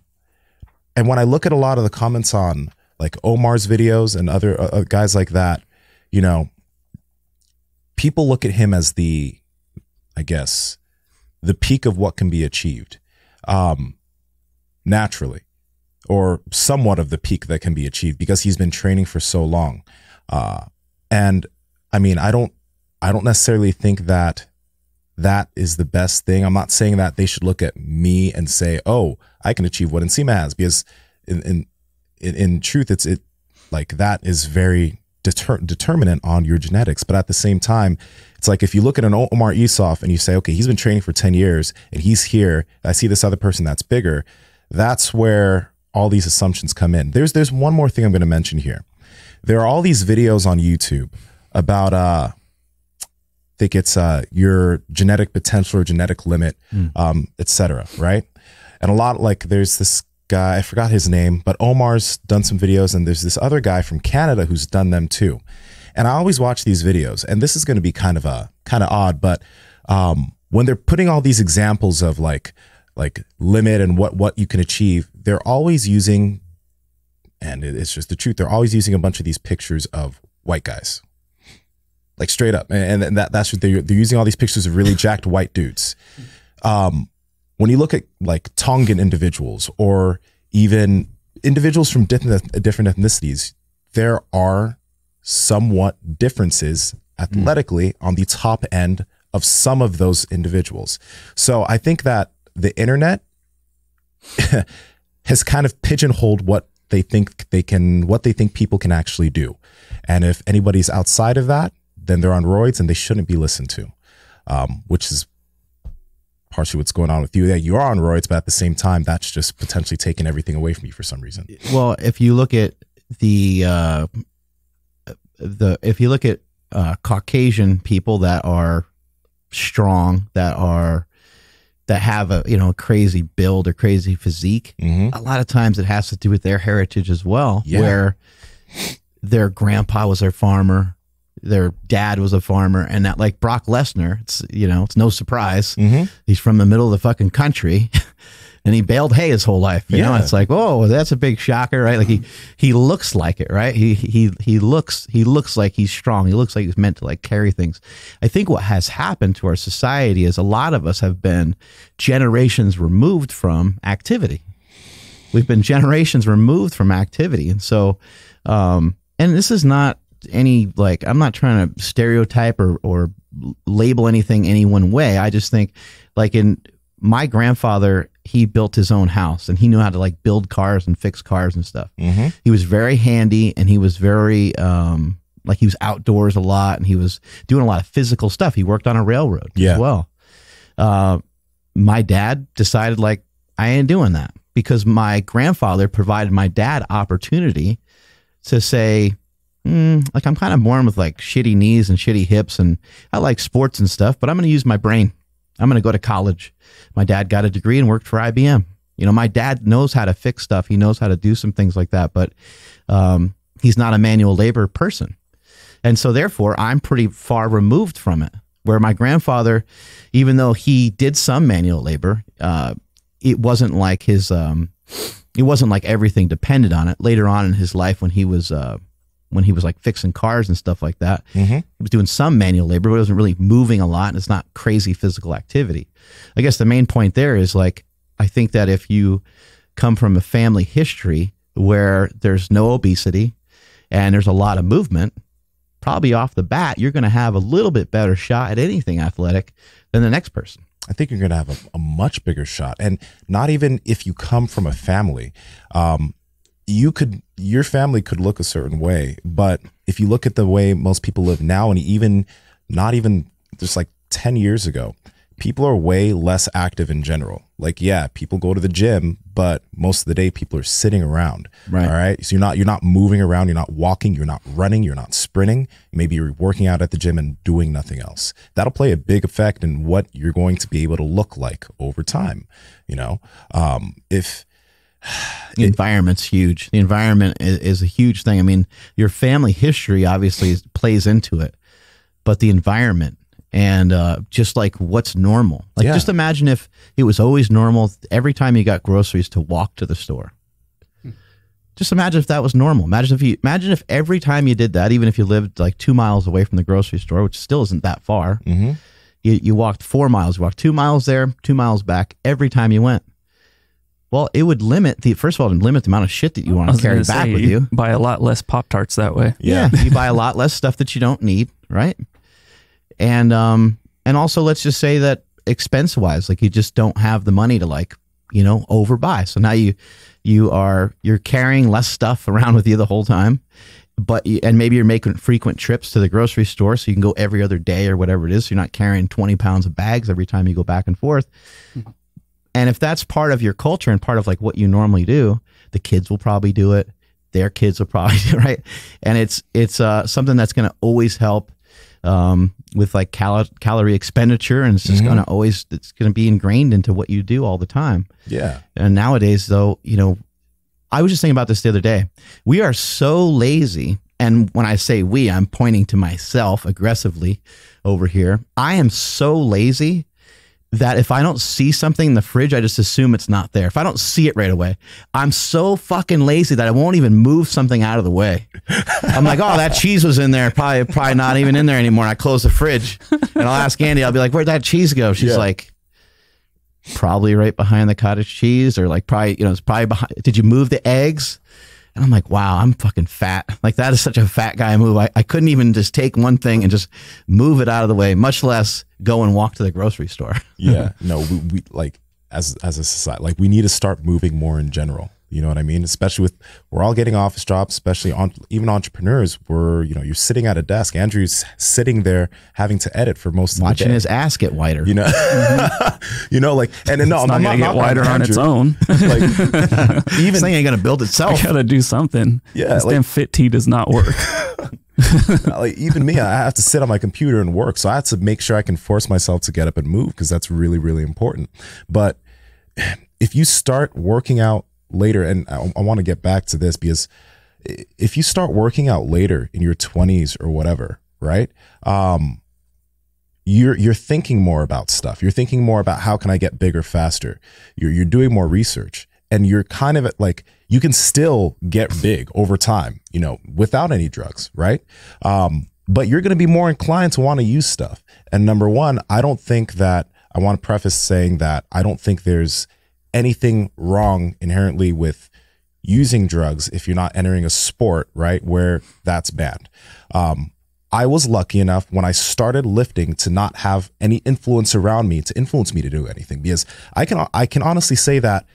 when I look at a lot of the comments on like Omar's videos and other guys like that, you know, people look at him as the peak of what can be achieved naturally, or somewhat of the peak that can be achieved because he's been training for so long. And I mean, I don't necessarily think that is the best thing. I'm not saying that they should look at me and say, oh, I can achieve what Nsima has, because in truth, it's like that is very determinant on your genetics. But at the same time, it's like if you look at an Omar Isof and you say, okay, he's been training for 10 years and he's here, I see this other person that's bigger. That's where all these assumptions come in. There's one more thing I'm going to mention here. There are all these videos on YouTube about I think it's your genetic potential or genetic limit, etc. Right? And a lot, like, there's this guy, I forgot his name, but Omar's done some videos, and there's this other guy from Canada who's done them too. And I always watch these videos, and this is going to be kind of odd, but when they're putting all these examples of like limit and what you can achieve, they're always using, and it's just the truth, they're always using a bunch of these pictures of white guys. Like, straight up. And that's what they're using, all these pictures of really jacked white dudes. When you look at like Tongan individuals or even individuals from different ethnicities, there are somewhat differences athletically on the top end of some of those individuals. So I think that the internet has kind of pigeonholed what they think people can actually do. And if anybody's outside of that, then they're on roids and they shouldn't be listened to, which is partially what's going on with you. That you are on roids, but at the same time, that's just potentially taking everything away from you for some reason. Well, if you look at Caucasian people that are strong, that have a, you know, crazy build or crazy physique, a lot of times it has to do with their heritage as well, where their grandpa was a farmer, their dad was a farmer, and that, like Brock Lesnar, it's, you know, it's no surprise. He's from the middle of the fucking country and he baled hay his whole life. You know, it's like, whoa, that's a big shocker, right? Like he looks like it, right? He looks like he's strong. He looks like he's meant to like carry things. I think what has happened to our society is a lot of us have been generations removed from activity. We've been generations removed from activity. And so, and this is not any, like, I'm not trying to stereotype or label anything any one way. I just think, like, in my grandfather, he built his own house and he knew how to like build cars and fix cars and stuff. He was very handy and he was very, like, he was outdoors a lot and he was doing a lot of physical stuff. He worked on a railroad as well. My dad decided, like, I ain't doing that, because my grandfather provided my dad opportunity to say, like, I'm kind of born with like shitty knees and shitty hips and I like sports and stuff, but I'm going to use my brain. I'm going to go to college. My dad got a degree and worked for IBM. You know, my dad knows how to fix stuff. He knows how to do some things like that, but he's not a manual labor person. And so therefore I'm pretty far removed from it, where my grandfather, even though he did some manual labor, it wasn't like his, it wasn't like everything depended on it. Later on in his life, when he was like fixing cars and stuff like that, he was doing some manual labor, but it wasn't really moving a lot. And it's not crazy physical activity. I guess the main point there is, like, I think that if you come from a family history where there's no obesity and there's a lot of movement, probably off the bat, you're going to have a little bit better shot at anything athletic than the next person. I think you're going to have a much bigger shot. And not even if you come from a family, your family could look a certain way, but if you look at the way most people live now, and even not even just like 10 years ago, people are way less active in general. Like, yeah, people go to the gym, but most of the day people are sitting around. Right. All right. So you're not moving around, you're not walking, you're not running, you're not sprinting. Maybe you're working out at the gym and doing nothing else. That'll play a big effect in what you're going to be able to look like over time. You know, if the environment's huge. The environment is a huge thing. I mean, your family history obviously plays into it, but the environment and just like what's normal. Like, just imagine if it was always normal every time you got groceries to walk to the store. Just imagine if that was normal. Imagine if every time you did that, even if you lived like 2 miles away from the grocery store, which still isn't that far, you walked 4 miles, you walked 2 miles there, 2 miles back every time you went. Well, it would limit first of all, limit the amount of shit that you want to carry back with you. Buy a lot less Pop-Tarts that way. Yeah. You buy a lot less stuff that you don't need, right? And also, let's just say that expense-wise, like, you just don't have the money to, like, you know, overbuy. So now you're carrying less stuff around with you the whole time, and maybe you're making frequent trips to the grocery store so you can go every other day or whatever it is. So you're not carrying 20 pounds of bags every time you go back and forth. And if that's part of your culture and part of like what you normally do, the kids will probably do it. Their kids will probably do it, right? And it's something that's going to always help with like calorie expenditure, and it's just going to it's going to be ingrained into what you do all the time. Yeah. And nowadays, though, you know, I was just thinking about this the other day. We are so lazy, and when I say we, I'm pointing to myself aggressively over here. I am so lazy that if I don't see something in the fridge, I just assume it's not there. If I don't see it right away, I'm so fucking lazy that I won't even move something out of the way. I'm like, oh, that cheese was in there. Probably not even in there anymore. And I close the fridge and I'll ask Andy, I'll be like, where'd that cheese go? She's like, probably right behind the cottage cheese, or like probably, you know, it's probably behind. Did you move the eggs? And I'm like, wow, I'm fucking fat. Like, that is such a fat guy move. I couldn't even just take one thing and just move it out of the way, much less go and walk to the grocery store. Yeah, no, we like as a society, like, we need to start moving more in general. You know what I mean? Especially we're all getting office jobs, especially even entrepreneurs. You're sitting at a desk. Andrew's sitting there having to edit for most of the day. Watching his ass get whiter. You know, and no, I'm not going to get whiter on its own. Like, even this thing ain't going to build itself. I got to do something. Yeah. This damn Fit Tea does not work. Like even me, I have to sit on my computer and work. So I have to make sure I can force myself to get up and move, because that's really, really important. But if you start working out later, and I want to get back to this, because if you start working out later in your 20s or whatever, right? You're thinking more about stuff. You're thinking more about how can I get bigger faster. You're doing more research, and you're kind of at like, you can still get big over time, without any drugs, right? But you're going to be more inclined to want to use stuff. And number one, I want to preface saying that I don't think there's anything wrong inherently with using drugs if you're not entering a sport, right, where that's banned. I was lucky enough when I started lifting to not have any influence around me to influence me to do anything, because I can honestly say that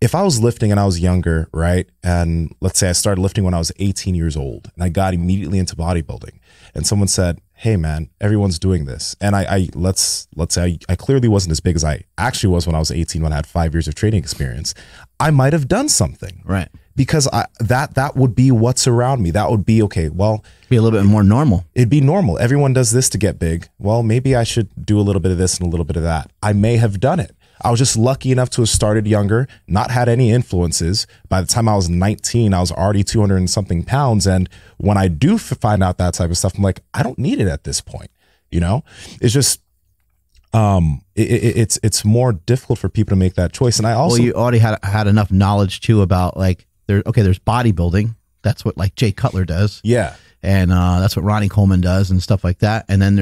if I was lifting and I was younger, right, and let's say I started lifting when I was 18 years old and I got immediately into bodybuilding, and someone said, hey man, everyone's doing this, and let's say I clearly wasn't as big as I actually was when I was 18, when I had 5 years of training experience, I might have done something, right? Because that would be what's around me. That would be okay. Well, be a little bit more normal. It'd be normal. Everyone does this to get big. Well, maybe I should do a little bit of this and a little bit of that. I may have done it. I was just lucky enough to have started younger, not had any influences. By the time I was 19, I was already 200 and something pounds. And when I do find out that type of stuff, I'm like, I don't need it at this point. It's just, it's more difficult for people to make that choice. And I also, you already had enough knowledge too about like, there's bodybuilding. That's what like Jay Cutler does. Yeah. And that's what Ronnie Coleman does and stuff like that. And then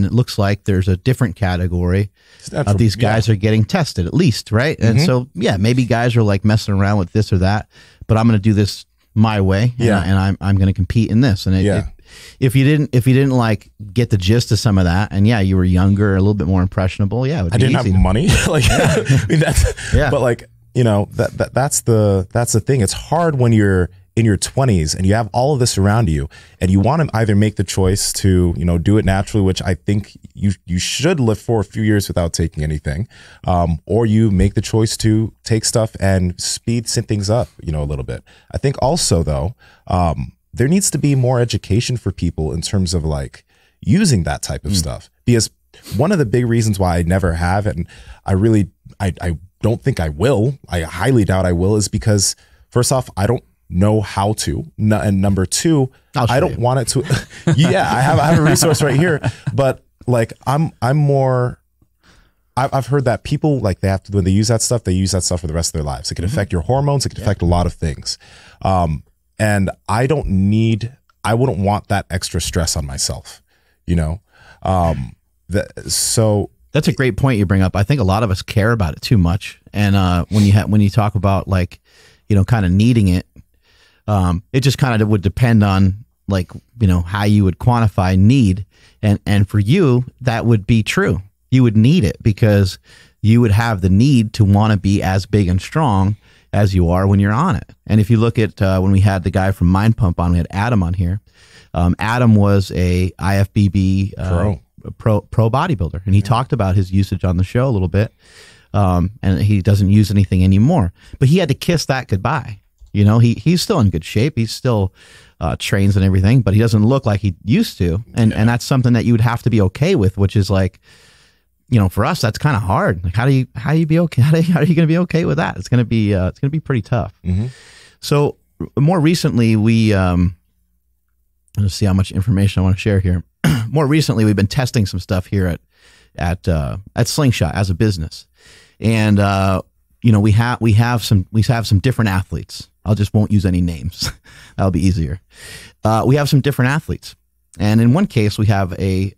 it looks like there's a different category of these guys are getting tested at least, right? And so, maybe guys are like messing around with this or that, but I'm going to do this my way. And I'm going to compete in this. And if you didn't like get the gist of some of that, and you were younger, a little bit more impressionable. I didn't have money. Like, I mean, but like, that's the thing. It's hard when you're in your 20s and you have all of this around you, and you want to either make the choice to, do it naturally, which I think you should live for a few years without taking anything, or you make the choice to take stuff and speed things up, a little bit. I think also though, there needs to be more education for people in terms of like using that type of stuff, because one of the big reasons why I never have, and I don't think I will, I highly doubt I will, is because first off, I don't know how to, and number two, I don't want it to. I have a resource right here, but like I've heard that people, like, they have to, when they use that stuff, they use that stuff for the rest of their lives. It can affect your hormones. It can affect a lot of things. And I wouldn't want that extra stress on myself, so that's a great point you bring up. I think a lot of us care about it too much. And when you talk about like, kind of needing it, it just kind of would depend on like, how you would quantify need. And for you, that would be true. You would need it because you would have the need to want to be as big and strong as you are when you're on it. And if you look at when we had the guy from Mind Pump on, we had Adam on here. Adam was a IFBB pro bodybuilder, and he talked about his usage on the show a little bit. And he doesn't use anything anymore, but he had to kiss that goodbye. He's still in good shape. He's still trains and everything, but he doesn't look like he used to. And that's something that you would have to be okay with, which is like, for us, that's kind of hard. Like, how do you be okay? How are you going to be okay with that? It's going to be pretty tough. So more recently, let's see how much information I want to share here. More recently, we've been testing some stuff here at Slingshot as a business. And, we have some different athletes. I won't use any names. That'll be easier. We have some different athletes. And in one case, we have a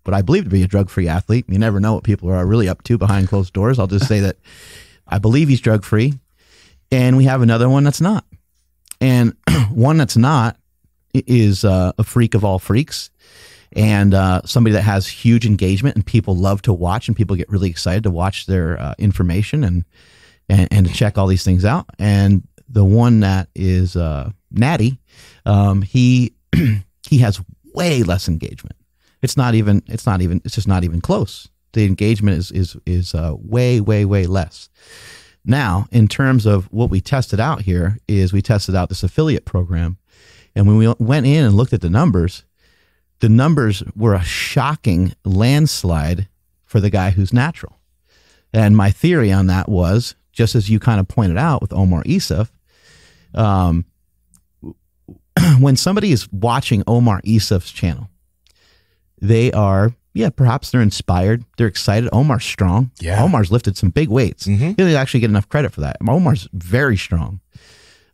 what I believe to be a drug-free athlete. You never know what people are really up to behind closed doors. I'll just say that I believe he's drug-free. And we have another one that's not. And one that's not is a freak of all freaks, and somebody that has huge engagement and people love to watch, and people get really excited to watch their information. and to check all these things out. And the one that is Natty, he has way less engagement. It's just not even close. The engagement is way less. Now, in terms of what we tested out here, is we tested out this affiliate program, and when we went in and looked at the numbers were a shocking landslide for the guy who's natural. And my theory on that was, just as you kind of pointed out with Omar Isuf, when somebody is watching Omar Isuf's channel, they are, perhaps they're inspired. They're excited. Omar's strong. Yeah. Omar's lifted some big weights. He doesn't actually get enough credit for that. Omar's very strong.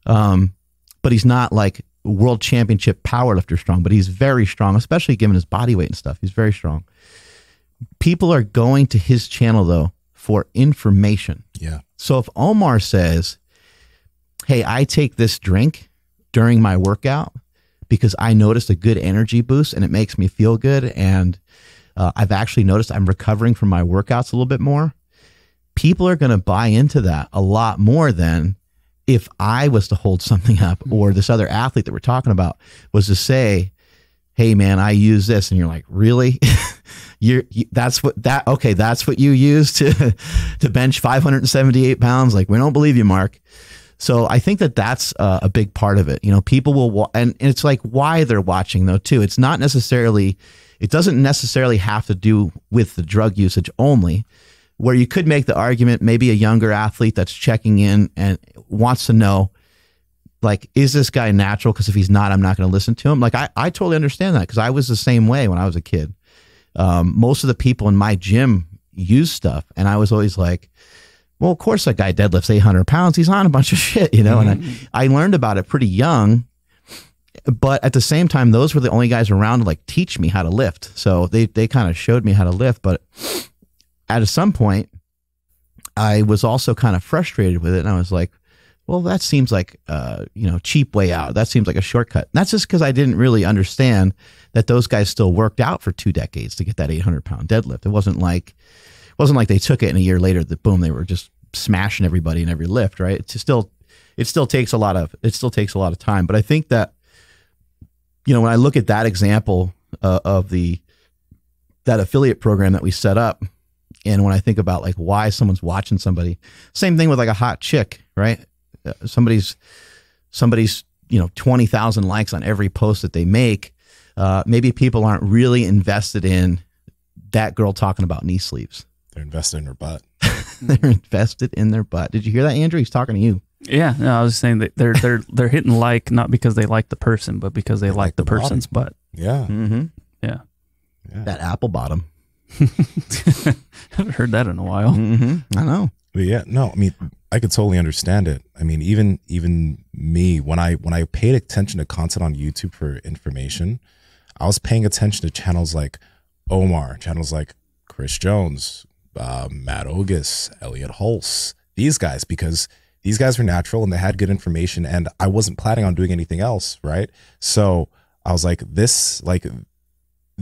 But he's not like world championship powerlifter strong, but he's very strong, especially given his body weight and stuff. He's very strong. People are going to his channel, though, for information. Yeah. So if Omar says, hey, I take this drink during my workout because I noticed a good energy boost and it makes me feel good, and I've actually noticed I'm recovering from my workouts a little bit more, people are going to buy into that a lot more than if I was to hold something up, or this other athlete that we're talking about was to say, hey man, I use this. And you're like, really? That's what you use to bench 578 pounds. Like, we don't believe you, Mark. So I think that's a big part of it. You know, people will, and it's like why they're watching though too. It doesn't necessarily have to do with the drug usage only, where you could make the argument, maybe a younger athlete that's checking in and wants to know, like, is this guy natural? Because if he's not, I'm not going to listen to him. Like, I totally understand that, because I was the same way when I was a kid. Most of the people in my gym use stuff, and I was always like, well, of course that guy deadlifts 800 pounds. He's on a bunch of shit, you know? And I learned about it pretty young, but at the same time, those were the only guys around to like teach me how to lift. So they kind of showed me how to lift, but at some point I was also kind of frustrated with it. And I was like, well, that seems like, cheap way out. That seems like a shortcut. And that's just because I didn't really understand that those guys still worked out for 2 decades to get that 800-pound deadlift. It wasn't like they took it and a year later that boom, they were just smashing everybody in every lift, right? It still takes a lot of time. But I think that, you know, when I look at that example of that affiliate program that we set up, and when I think about like why someone's watching somebody, same thing with like a hot chick, right? Somebody's 20,000 likes on every post that they make. Maybe people aren't really invested in that girl talking about knee sleeves. They're invested in her butt. They're invested in their butt. Did you hear that, Andrew? He's talking to you. Yeah, no, I was saying that they're hitting like not because they like the person, but because they like the person's butt. Yeah. Mm-hmm. Yeah. That apple bottom. Haven't heard that in a while. Mm-hmm. I know. But yeah, no, I mean, I could totally understand it. I mean, even me, when I paid attention to content on YouTube for information, I was paying attention to channels like Omar, channels like Chris Jones, Matt Ogus, Elliot Hulse, these guys, because these guys were natural and they had good information, and I wasn't planning on doing anything else, right? So I was like, this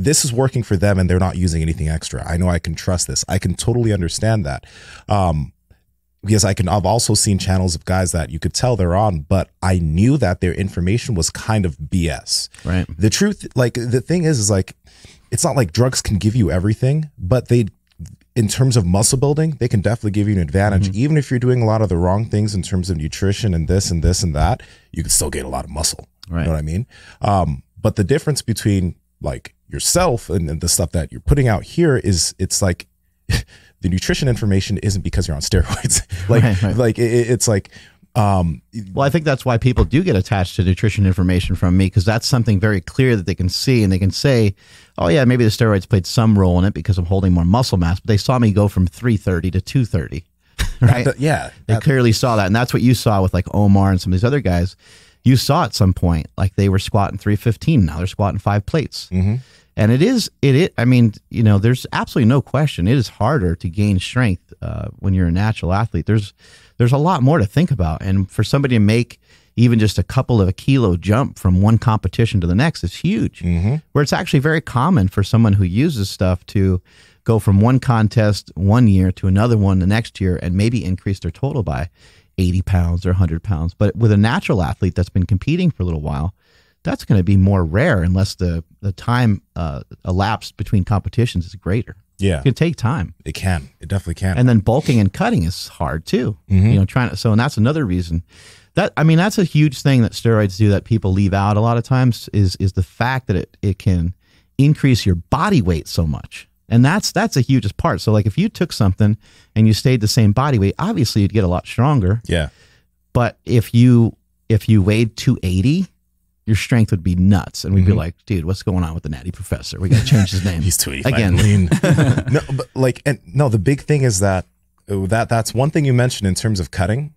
is working for them and they're not using anything extra. I know I can trust this. I can totally understand that. Because I've also seen channels of guys that you could tell they're on, but I knew that their information was kind of BS. Right. The truth, like the thing is like, it's not like drugs can give you everything, but in terms of muscle building, they can definitely give you an advantage. Mm-hmm. Even if you're doing a lot of the wrong things in terms of nutrition and this and this and that, you can still gain a lot of muscle. Right. You know what I mean? But the difference between like yourself and the stuff that you're putting out here is it's like the nutrition information isn't because you're on steroids. Like it's like, well, I think that's why people do get attached to nutrition information from me, because that's something very clear that they can see, and they can say, oh yeah, maybe the steroids played some role in it because I'm holding more muscle mass, but they saw me go from 330 to 230, right? They clearly saw that. And that's what you saw with like Omar and some of these other guys. You saw at some point, like they were squatting 315. Now they're squatting 5 plates. Mm-hmm. And I mean, you know, there's absolutely no question. It is harder to gain strength when you're a natural athlete. There's a lot more to think about. And for somebody to make even just a couple of a kilo jump from one competition to the next is huge. Mm-hmm. Where it's actually very common for someone who uses stuff to go from one contest one year to another one the next year and maybe increase their total by 80 pounds or 100 pounds. But with a natural athlete that's been competing for a little while, that's going to be more rare unless the time elapsed between competitions is greater. Yeah. It can take time. It can. It definitely can. And then bulking and cutting is hard too. Mm-hmm. And that's another reason. That's a huge thing that steroids do that people leave out a lot of times is the fact that it can increase your body weight so much. And that's the hugest part. So like if you took something and you stayed the same body weight, obviously you'd get a lot stronger. Yeah. But if you weighed 280, your strength would be nuts. And we'd be like, dude, what's going on with the Natty Professor? We got to change his name. He's 285 again. Lean. The big thing is that's one thing you mentioned in terms of cutting.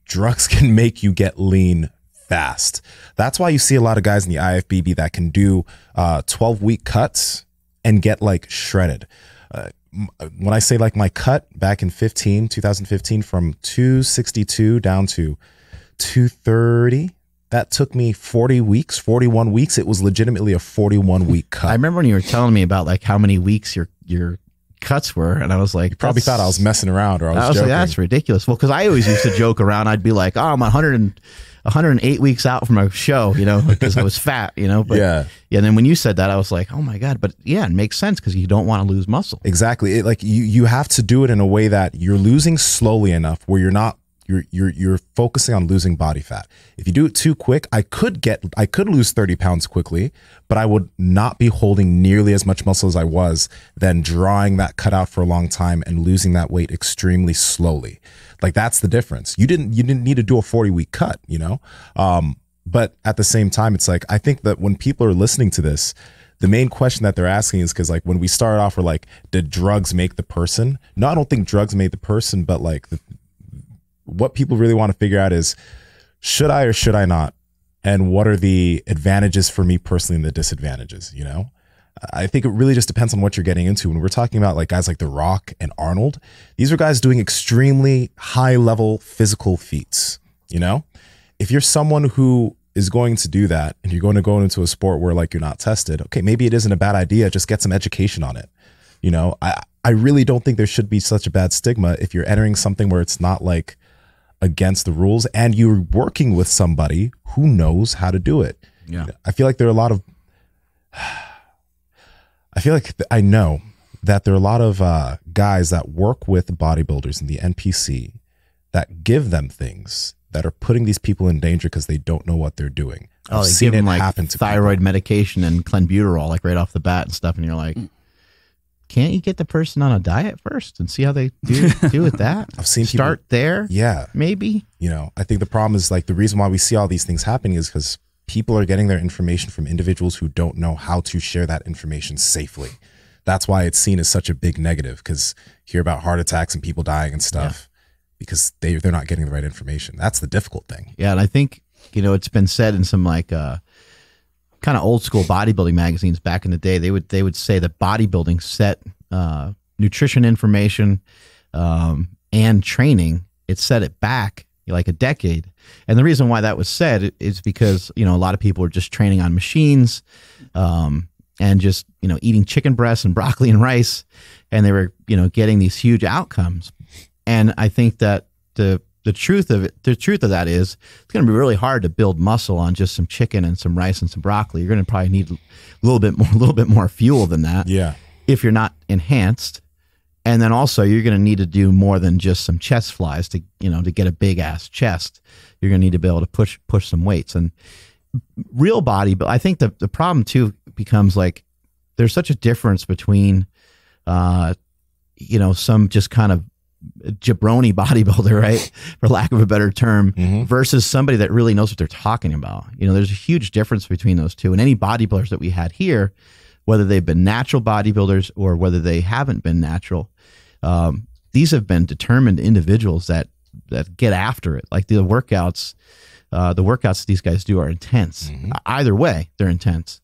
Drugs can make you get lean fast. That's why you see a lot of guys in the IFBB that can do 12-week cuts and get like shredded. When I say like my cut back in 2015 from 262 down to 230, that took me 41 weeks. It was legitimately a 41-week cut. I remember when you were telling me about like how many weeks your cuts were, and I was like, you probably thought I was messing around or I was joking. Like, that's ridiculous. Well, because I always used to joke around. I'd be like, oh, I'm 108 weeks out from a show, because I was fat, But yeah. And then when you said that, I was like, oh my God. But yeah, it makes sense because you don't want to lose muscle. Exactly. You have to do it in a way that you're losing slowly enough where you're focusing on losing body fat. If you do it too quick, I could lose 30 pounds quickly, but I would not be holding nearly as much muscle as I was than drawing that cut out for a long time and losing that weight extremely slowly. Like that's the difference. You didn't need to do a 40-week cut, but at the same time, it's like, I think that when people are listening to this, the main question that they're asking is because like when we started off, we're like, did drugs make the person? No, I don't think drugs made the person, but like what people really want to figure out is, should I or should I not? And what are the advantages for me personally and the disadvantages, I think it really just depends on what you're getting into. When we're talking about like guys like The Rock and Arnold, these are guys doing extremely high level physical feats, If you're someone who is going to do that and you're going to go into a sport where like you're not tested, okay, maybe it isn't a bad idea. Just get some education on it. I really don't think there should be such a bad stigma if you're entering something where it's not like against the rules and you're working with somebody who knows how to do it. Yeah. I feel like I know that there are a lot of guys that work with bodybuilders in the NPC that give them things that are putting these people in danger because they don't know what they're doing. I've seen it happen to thyroid medication and clenbuterol like right off the bat and stuff, and you're like, can't you get the person on a diet first and see how they do with that? I've seen people start there. Yeah. Maybe. I think the problem is like the reason why we see all these things happening is because people are getting their information from individuals who don't know how to share that information safely. That's why it's seen as such a big negative, because you hear about heart attacks and people dying and stuff because they're not getting the right information. That's the difficult thing. Yeah. And I think, it's been said in some like kind of old school bodybuilding magazines back in the day, they would say that bodybuilding set nutrition information and training, it set it back like a decade. And the reason why that was said is because, a lot of people were just training on machines and just, eating chicken breasts and broccoli and rice. And they were, getting these huge outcomes. And I think that the truth of that is it's going to be really hard to build muscle on just some chicken and some rice and some broccoli. You're going to probably need a little bit more fuel than that. Yeah. If you're not enhanced. And then also you're going to need to do more than just some chest flies to get a big ass chest. You're going to need to be able to push some weights and real body. But I think the problem too becomes like, there's such a difference between, some just kind of jabroni bodybuilder, right? For lack of a better term, versus somebody that really knows what they're talking about. There's a huge difference between those two. And any bodybuilders that we had here, whether they've been natural bodybuilders or whether they haven't been natural, these have been determined individuals that get after it. Like the workouts these guys do are intense. Either way, they're intense.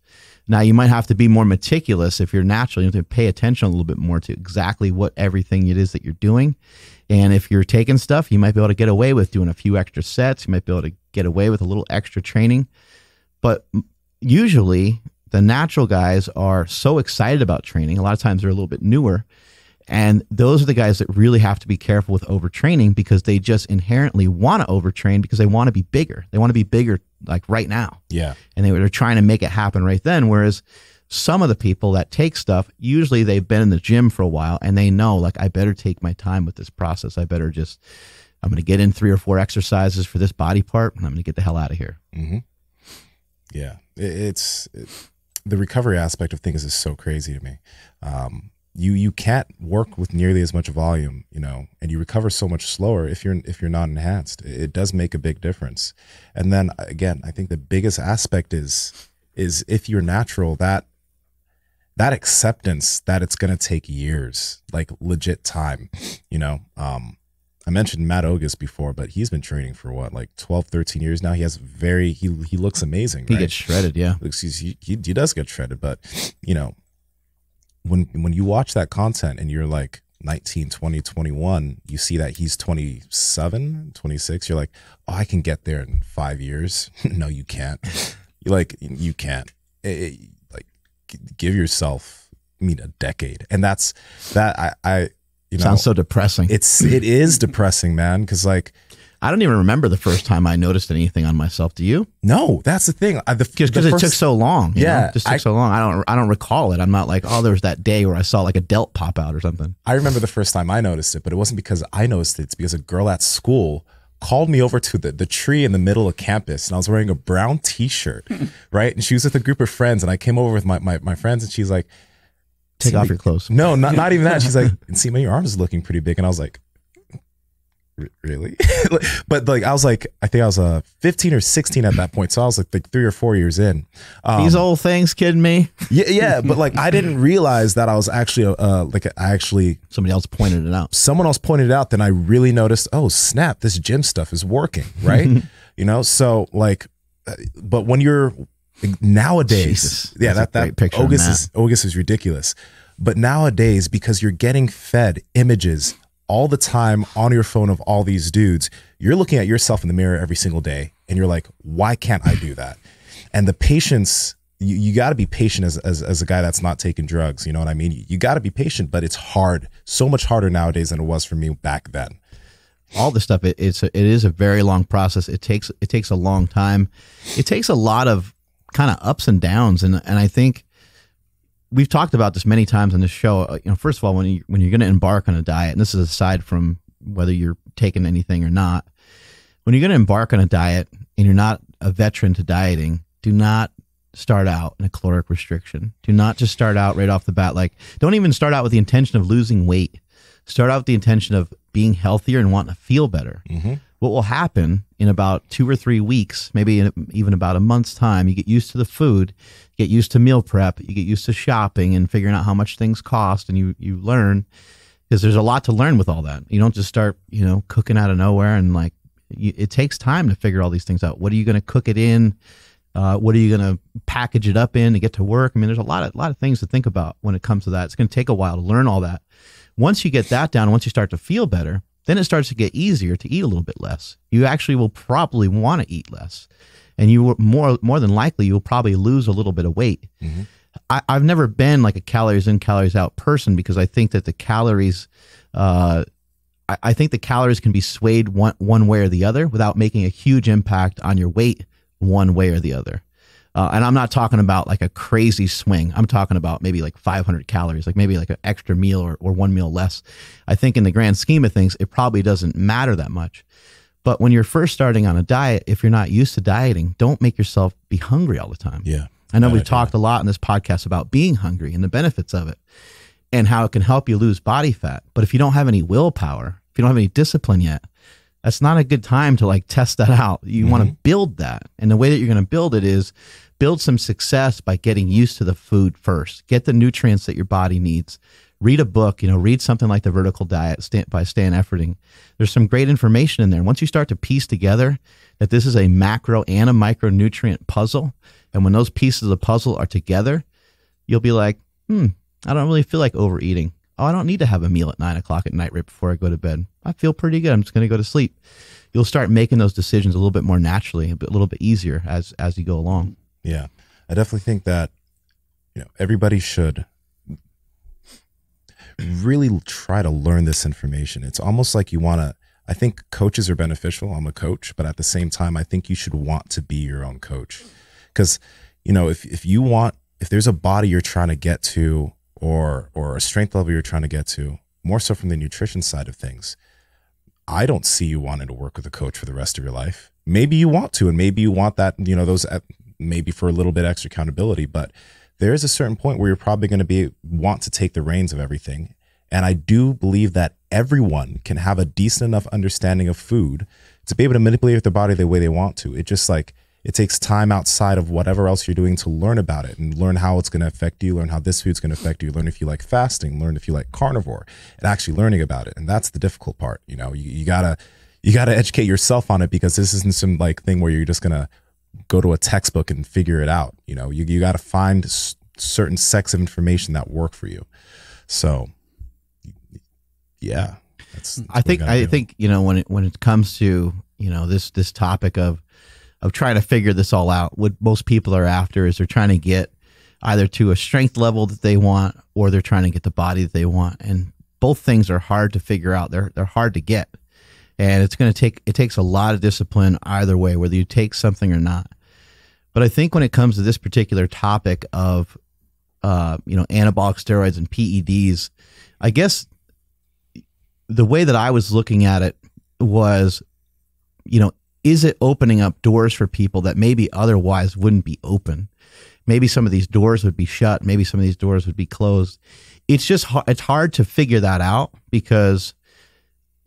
Now, you might have to be more meticulous if you're natural. You have to pay attention a little bit more to exactly what everything it is that you're doing. And if you're taking stuff, you might be able to get away with doing a few extra sets. You might be able to get away with a little extra training. But usually The natural guys are so excited about training. A lot of times they're a little bit newer. And those are the guys that really have to be careful with overtraining, because they just inherently want to overtrain because they want to be bigger. They want to be bigger like right now. Yeah. And they're trying to make it happen right then. Whereas some of the people that take stuff, usually they've been in the gym for a while and they know, like, I better take my time with this process. I'm going to get in 3 or 4 exercises for this body part and I'm going to get the hell out of here. Mm-hmm. Yeah. The recovery aspect of things is so crazy to me. You can't work with nearly as much volume, and you recover so much slower if you're not enhanced. It does make a big difference. And then again, I think the biggest aspect is if you're natural, that acceptance that it's going to take years, like legit time. I mentioned Matt Ogus before, but he's been training for what, like 12, 13 years now. He has he looks amazing. He right? gets shredded. Yeah. He does get shredded, but when you watch that content and you're like 19, 20, 21, you see that he's 27, 26. You're like, oh, I can get there in 5 years. No, you can't. You can't. Give yourself, a decade. And that's that. Sounds so depressing. It is depressing, man. Cause like, I don't even remember the first time I noticed anything on myself. Do you? No, that's the thing. Because it took so long. It just took so long. I don't recall it. I'm not like, oh, there was that day where I saw like a delt pop out or something. I remember the first time I noticed it, but it wasn't because I noticed it. It's because a girl at school called me over to the tree in the middle of campus, and I was wearing a brown t-shirt, right? And she was with a group of friends, and I came over with my friends, and she's like, take off your clothes. No, not even that. She's like, Nsima, your arm is looking pretty big. And I was like, really? But like, I think I was 15 or 16 at that point. So I was like 3 or 4 years in. These old things kidding me? Yeah. But like, I didn't realize that I was actually somebody else pointed it out. Someone else pointed it out. Then I really noticed, oh snap, this gym stuff is working. Right. So like, but when you're nowadays, Jesus, yeah, that Ogus is ridiculous. But nowadays, because you're getting fed images all the time on your phone of all these dudes, you're looking at yourself in the mirror every single day and you're like, why can't I do that? And the patience, you got to be patient as a guy that's not taking drugs. You know what I mean? You got to be patient, but it's hard, so much harder nowadays than it was for me back then. All this stuff, it is a very long process. It takes a long time. It takes a lot of kind of ups and downs. And I think we've talked about this many times on this show. First of all, when you're going to embark on a diet, and this is aside from whether you're taking anything or not, when you're going to embark on a diet and you're not a veteran to dieting, do not start out in a caloric restriction. Do not just start out right off the bat. Like, don't even start out with the intention of losing weight. Start out with the intention of being healthier and wanting to feel better. Mm-hmm. What will happen in about 2 or 3 weeks, maybe even about a month's time, you get used to the food, you get used to meal prep, you get used to shopping and figuring out how much things cost, and you learn, because there's a lot to learn with all that. You don't just start, cooking out of nowhere, and like, it takes time to figure all these things out. What are you going to cook it in? What are you going to package it up in to get to work? I mean, there's a lot of things to think about when it comes to that. It's going to take a while to learn all that. Once you get that down, once you start to feel better, then it starts to get easier to eat a little bit less. You actually will probably want to eat less, and you will more than likely you'll probably lose a little bit of weight. Mm-hmm. I've never been like a calories in, calories out person, because I think that the calories, I think the calories can be swayed one way or the other without making a huge impact on your weight one way or the other. And I'm not talking about like a crazy swing. I'm talking about maybe like 500 calories, like maybe like an extra meal or one meal less. I think in the grand scheme of things, it probably doesn't matter that much. But when you're first starting on a diet, if you're not used to dieting, don't make yourself be hungry all the time. Yeah. I know we've talked a lot in this podcast about being hungry and the benefits of it and how it can help you lose body fat. But if you don't have any willpower, if you don't have any discipline yet, that's not a good time to like test that out. You want to build that. And the way that you're going to build it is build some success by getting used to the food first. Get the nutrients that your body needs. Read a book, read something like The Vertical Diet by Stan Efferding. There's some great information in there. Once you start to piece together that this is a macro and a micronutrient puzzle, and when those pieces of the puzzle are together, you'll be like, I don't really feel like overeating. Oh, I don't need to have a meal at 9 o'clock at night right before I go to bed. I feel pretty good. I'm just going to go to sleep. You'll start making those decisions a little bit more naturally, a little bit easier as you go along. Yeah, I definitely think that everybody should really try to learn this information. It's almost like I think coaches are beneficial. I'm a coach, but at the same time, I think you should want to be your own coach. Because, if there's a body you're trying to get to, or a strength level you're trying to get to, more so from the nutrition side of things, I don't see you wanting to work with a coach for the rest of your life. Maybe you want to, and maybe you want that, those maybe for a little bit extra accountability, but there is a certain point where you're probably going to want to take the reins of everything. And I do believe that everyone can have a decent enough understanding of food to be able to manipulate their body the way they want to. It just it takes time outside of whatever else you're doing to learn about it and learn how it's going to affect you, learn how this food's going to affect you, learn if you like fasting, learn if you like carnivore, and actually learning about it. And that's the difficult part. You gotta educate yourself on it, because this isn't some thing where you're just going to go to a textbook and figure it out. You got to find certain sects of information that work for you. So yeah, I think when it comes to this topic of trying to figure this all out, what most people are after is they're trying to get either to a strength level that they want, or they're trying to get the body that they want, and both things are hard to figure out. They're hard to get, and it takes a lot of discipline either way, whether you take something or not. But I think when it comes to this particular topic of anabolic steroids and PEDs, I guess the way that I was looking at it was, is it opening up doors for people that maybe otherwise wouldn't be open? Maybe some of these doors would be shut. Maybe some of these doors would be closed. It's hard to figure that out, because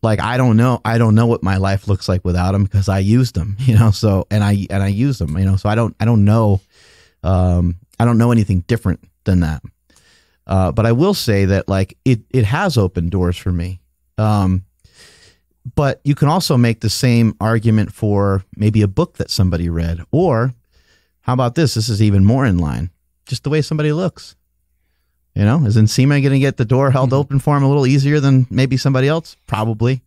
I don't know what my life looks like without them, because I used them, so, and I use them, so I don't know anything different than that. But I will say that it has opened doors for me. But you can also make the same argument for maybe a book that somebody read, or how about this? This is even more in line. Just the way somebody looks. Is Nsima going to get the door held open for him a little easier than maybe somebody else? Probably.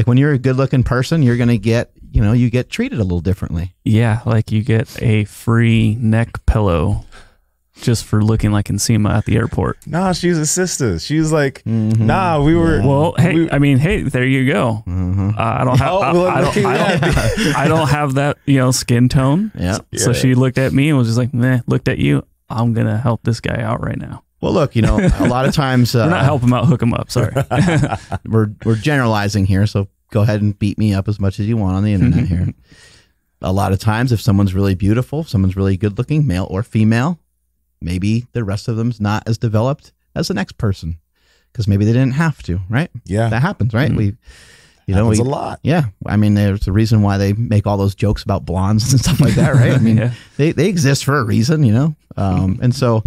When you're a good looking person, you're going to get, you get treated a little differently. Yeah. You get a free neck pillow just for looking like Nsima at the airport. Nah, she was a sister. She was nah, we were. Well, hey, hey, there you go. I don't have, I don't have that, skin tone. Yeah. So she looked at me and was just like, meh, looked at you. I'm going to help this guy out right now. Well, look, a lot of times we're not help him out, hook him up. Sorry. we're generalizing here. So go ahead and beat me up as much as you want on the internet here. A lot of times, if someone's really beautiful, someone's really good looking, male or female, maybe the rest of them's not as developed as the next person, because maybe they didn't have to, right? Yeah. That happens, right? Mm-hmm. Happens a lot. Yeah. I mean, there's a reason why they make all those jokes about blondes and stuff like that, right? I mean, they exist for a reason, and so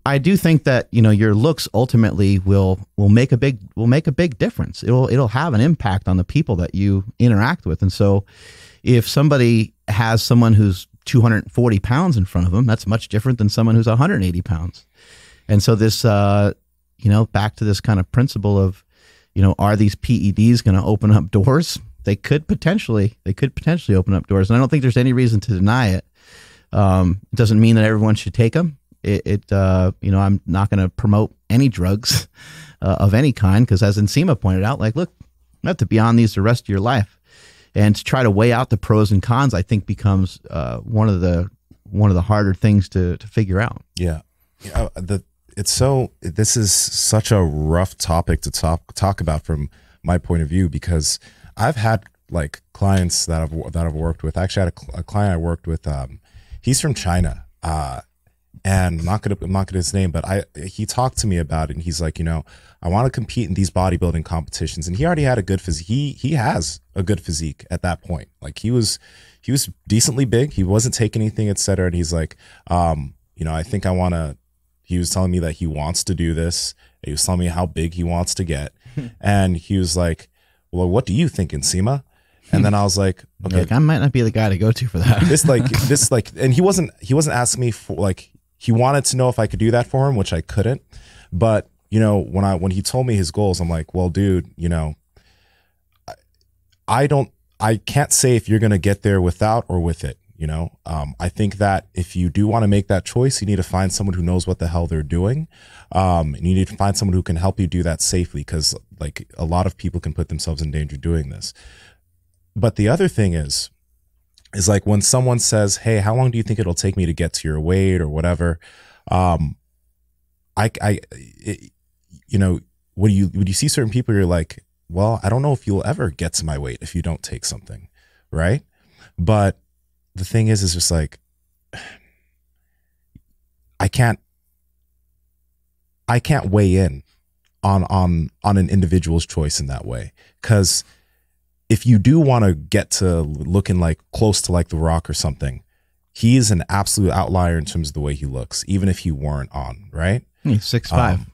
I do think that, your looks ultimately will make a big difference. It'll have an impact on the people that you interact with. And so if somebody has someone who's 240 pounds in front of them, that's much different than someone who's 180 pounds. And so this, back to this kind of principle of, are these PEDs going to open up doors? They could potentially open up doors. And I don't think there's any reason to deny it. It doesn't mean that everyone should take them. I'm not going to promote any drugs of any kind, because as Nsima pointed out, look, you have to be on these the rest of your life. And to try to weigh out the pros and cons, I think becomes one of the harder things to figure out. Yeah. This is such a rough topic to talk about from my point of view, because I've had clients that I've worked with. I actually had a client I worked with. He's from China. And I'm not gonna his name, but he talked to me about it, and he's like, I want to compete in these bodybuilding competitions, and he already had a good physique. He has a good physique at that point. He was decently big. He wasn't taking anything, etc. And he's like, I think I want to. He was telling me that he wants to do this. He was telling me how big he wants to get, and he was like, well, what do you think, Nsima? And then I was like, okay, I might not be the guy to go to for that. And he wasn't asking me for he wanted to know if I could do that for him, which I couldn't. But, when he told me his goals, I'm like, well, dude, I can't say if you're going to get there without or with it. You know, I think that if you do want to make that choice, you need to find someone who knows what the hell they're doing. And you need to find someone who can help you do that safely, because like a lot of people can put themselves in danger doing this. But the other thing is like when someone says, hey, how long do you think it'll take me to get to your weight or whatever? You know, when you see certain people, you're like, well, I don't know if you'll ever get to my weight if you don't take something, right? But the thing is just like, I can't weigh in on an individual's choice in that way. Because if you do want to get to looking like close to like The Rock or something, he is an absolute outlier in terms of the way he looks, even if he weren't on, right? He's 6'5".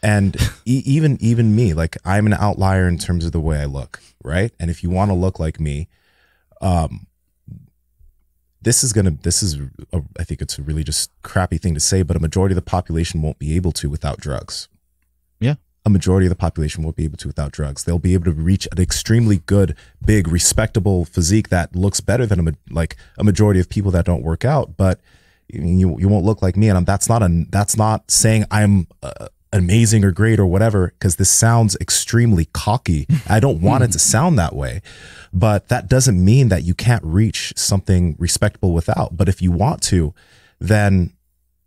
And even me, like I'm an outlier in terms of the way I look, right? And if you want to look like me, I think it's a really just crappy thing to say, but a majority of the population won't be able to without drugs. Yeah. A majority of the population won't be able to without drugs. They'll be able to reach an extremely good, big, respectable physique that looks better than a majority of people that don't work out. But you won't look like me, and that's not saying I'm amazing or great or whatever, because this sounds extremely cocky. I don't want it to sound that way, but that doesn't mean that you can't reach something respectable without. But if you want to, then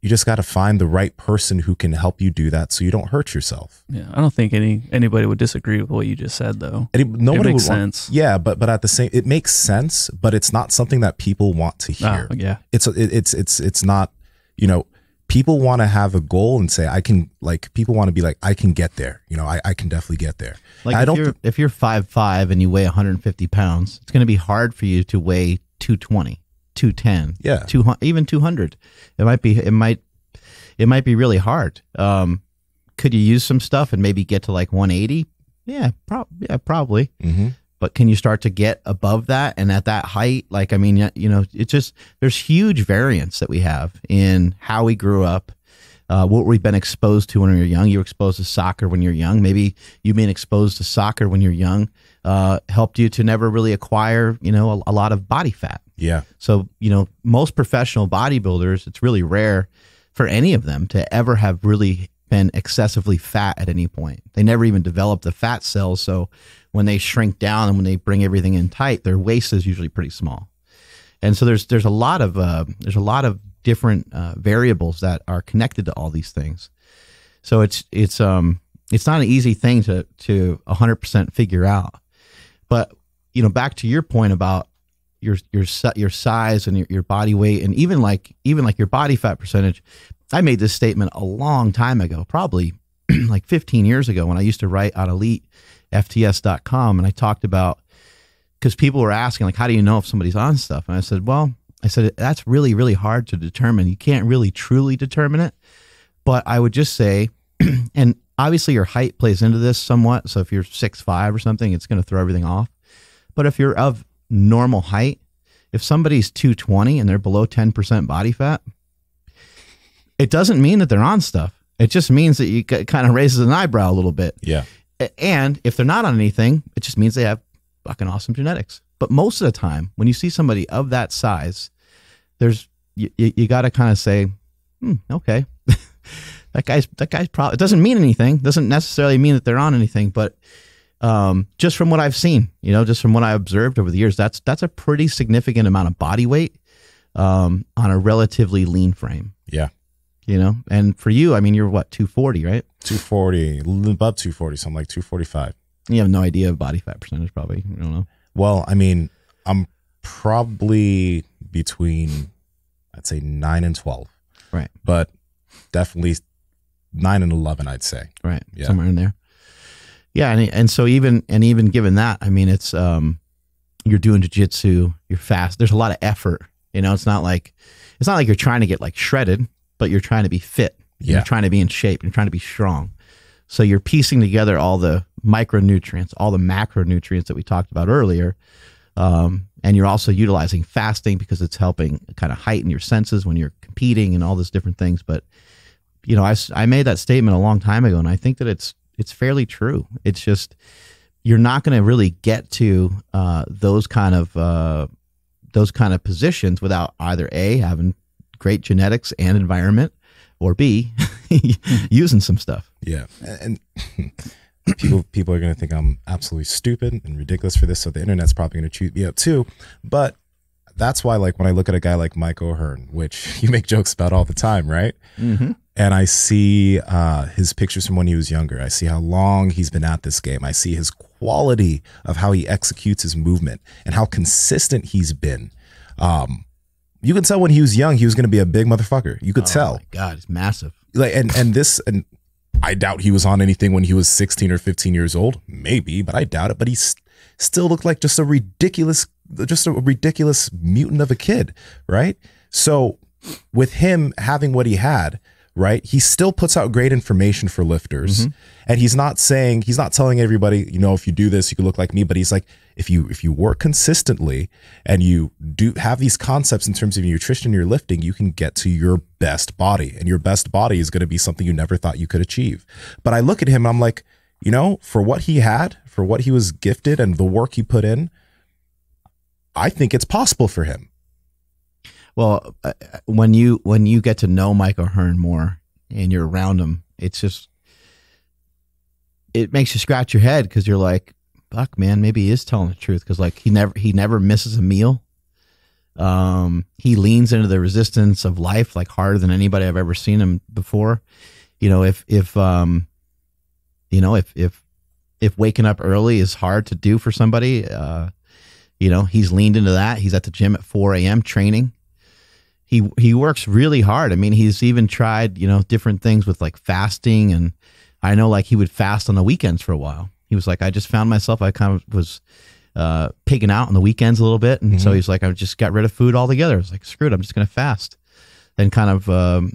you just got to find the right person who can help you do that so you don't hurt yourself. Yeah, I don't think anybody would disagree with what you just said, though. Nobody it makes would sense. Yeah, but at the same, it makes sense, but it's not something that people want to hear. Yeah, it's not. You know, people want to have a goal and say, I can. Like, people want to be like, I can get there. You know, I can definitely get there. Like if you're 5'5" and you weigh 150 pounds, it's going to be hard for you to weigh 220. 210, yeah, 200, even 200. It might be really hard. Could you use some stuff and maybe get to like 180? Yeah, probably. Mm-hmm. But can you start to get above that and at that height? Like, I mean, you know, it's just, there's huge variance that we have in how we grew up, what we've been exposed to when we were young. You were exposed to soccer when you're young. Maybe you being exposed to soccer when you're young helped you to never really acquire, you know, a lot of body fat. Yeah. So, you know, most professional bodybuilders, it's really rare for any of them to ever have really been excessively fat at any point. They never even develop the fat cells. So when they shrink down and when they bring everything in tight, their waist is usually pretty small. And so there's a lot of different variables that are connected to all these things. So it's not an easy thing to 100% figure out. But, you know, back to your point about your size and your body weight, and even like your body fat percentage. I made this statement a long time ago, probably like 15 years ago, when I used to write on EliteFTS.com, and I talked about, because people were asking like, how do you know if somebody's on stuff? And I said, that's really, really hard to determine. You can't really truly determine it. But I would just say, and obviously your height plays into this somewhat. So if you're 6'5" or something, it's going to throw everything off. But if you're of normal height, if somebody's 220 and they're below 10% body fat, it doesn't mean that they're on stuff. It just means that you kind of raises an eyebrow a little bit. Yeah. And if they're not on anything, it just means they have fucking awesome genetics. But most of the time, when you see somebody of that size, you got to kind of say, okay, that guy's probably, it doesn't mean anything. Doesn't necessarily mean that they're on anything, but just from what I've seen, you know, just from what I observed over the years, that's a pretty significant amount of body weight on a relatively lean frame. Yeah. You know, and for you, I mean, you're what, 240, right? 240, above 240, something like 245. You have no idea of body fat percentage, probably. I don't know. Well, I mean, I'm probably between, I'd say 9 and 12. Right. But definitely 9 and 11, I'd say. Right. Yeah. Somewhere in there. Yeah. And so even given that, I mean, it's, you're doing jiu-jitsu, you're fast. There's a lot of effort. You know, it's not like you're trying to get like shredded, but you're trying to be fit. Yeah. You're trying to be in shape. You're trying to be strong. So you're piecing together all the micronutrients, all the macronutrients that we talked about earlier. And you're also utilizing fasting because it's helping kind of heighten your senses when you're competing and all those different things. But, you know, I made that statement a long time ago, and I think that it's fairly true. It's just, you're not going to really get to those kind of those kind of positions without either A, having great genetics and environment, or B, using some stuff. Yeah. And people are going to think I'm absolutely stupid and ridiculous for this. So the internet's probably going to cheat me out too. But that's why, like, when I look at a guy like Mike O'Hearn, which you make jokes about all the time, right? Mm-hmm. And I see his pictures from when he was younger. I see how long he's been at this game. I see his quality of how he executes his movement and how consistent he's been. You can tell when he was young, he was going to be a big motherfucker. You could tell. Oh my God, he's massive. Like, and I doubt he was on anything when he was 16 or 15 years old. Maybe, but I doubt it. But he still looked like just a ridiculous mutant of a kid, right? So with him having what he had, right, he still puts out great information for lifters. Mm-hmm. And he's not telling everybody, you know, if you do this, you can look like me. But he's like, if you work consistently and you do have these concepts in terms of your nutrition and your lifting, you can get to your best body. And your best body is going to be something you never thought you could achieve. But I look at him and I'm like, you know, for what he had, for what he was gifted and the work he put in, I think it's possible for him. Well, when you get to know Mike O'Hearn more and you're around him, it makes you scratch your head, because you're like, fuck, man, maybe he is telling the truth, because like he never misses a meal. He leans into the resistance of life like harder than anybody I've ever seen him before. You know, if waking up early is hard to do for somebody, you know, he's leaned into that. He's at the gym at 4 a.m. training. He works really hard. I mean, he's even tried, you know, different things with like fasting. And I know like he would fast on the weekends for a while. He was like, I just found myself, I kind of was pigging out on the weekends a little bit. And so he's like, I just got rid of food altogether. I was like, screw it, I'm just going to fast. Then kind of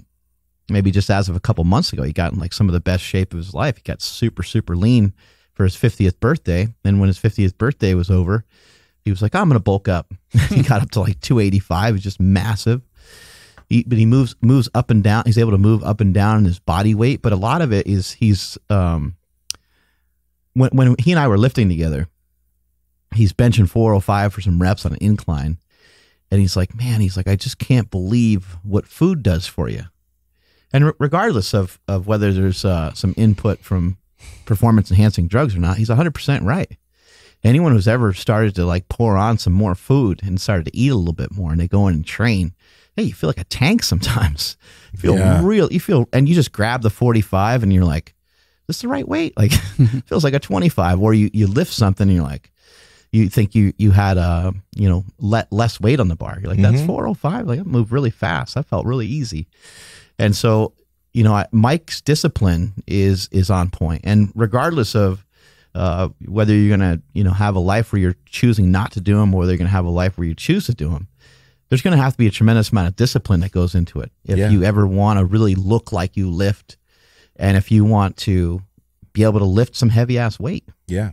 maybe just as of a couple months ago, he got in like some of the best shape of his life. He got super, super lean for his 50th birthday. Then when his 50th birthday was over, he was like, I'm going to bulk up. He got up to like 285. He's just massive. But he moves up and down. He's able to move up and down in his body weight. But a lot of it is he's when he and I were lifting together, he's benching 405 for some reps on an incline. And he's like, man, I just can't believe what food does for you. And regardless of whether there's some input from performance enhancing drugs or not, he's 100% right. Anyone who's ever started to like pour on some more food and started to eat a little bit more and they go in and train, hey, you feel like a tank sometimes. You feel and you just grab the 45 and you're like, this is the right weight? Like, feels like a 25. Or you lift something and you're like, you think you had less weight on the bar. You're like, that's 405. Like, I moved really fast. That felt really easy. And so, you know, Mike's discipline is on point. And regardless of whether you're going to, you know, have a life where you're choosing not to do them, or whether you're going to have a life where you choose to do them, there's going to have to be a tremendous amount of discipline that goes into it. If you ever want to really look like you lift, and if you want to be able to lift some heavy ass weight. Yeah.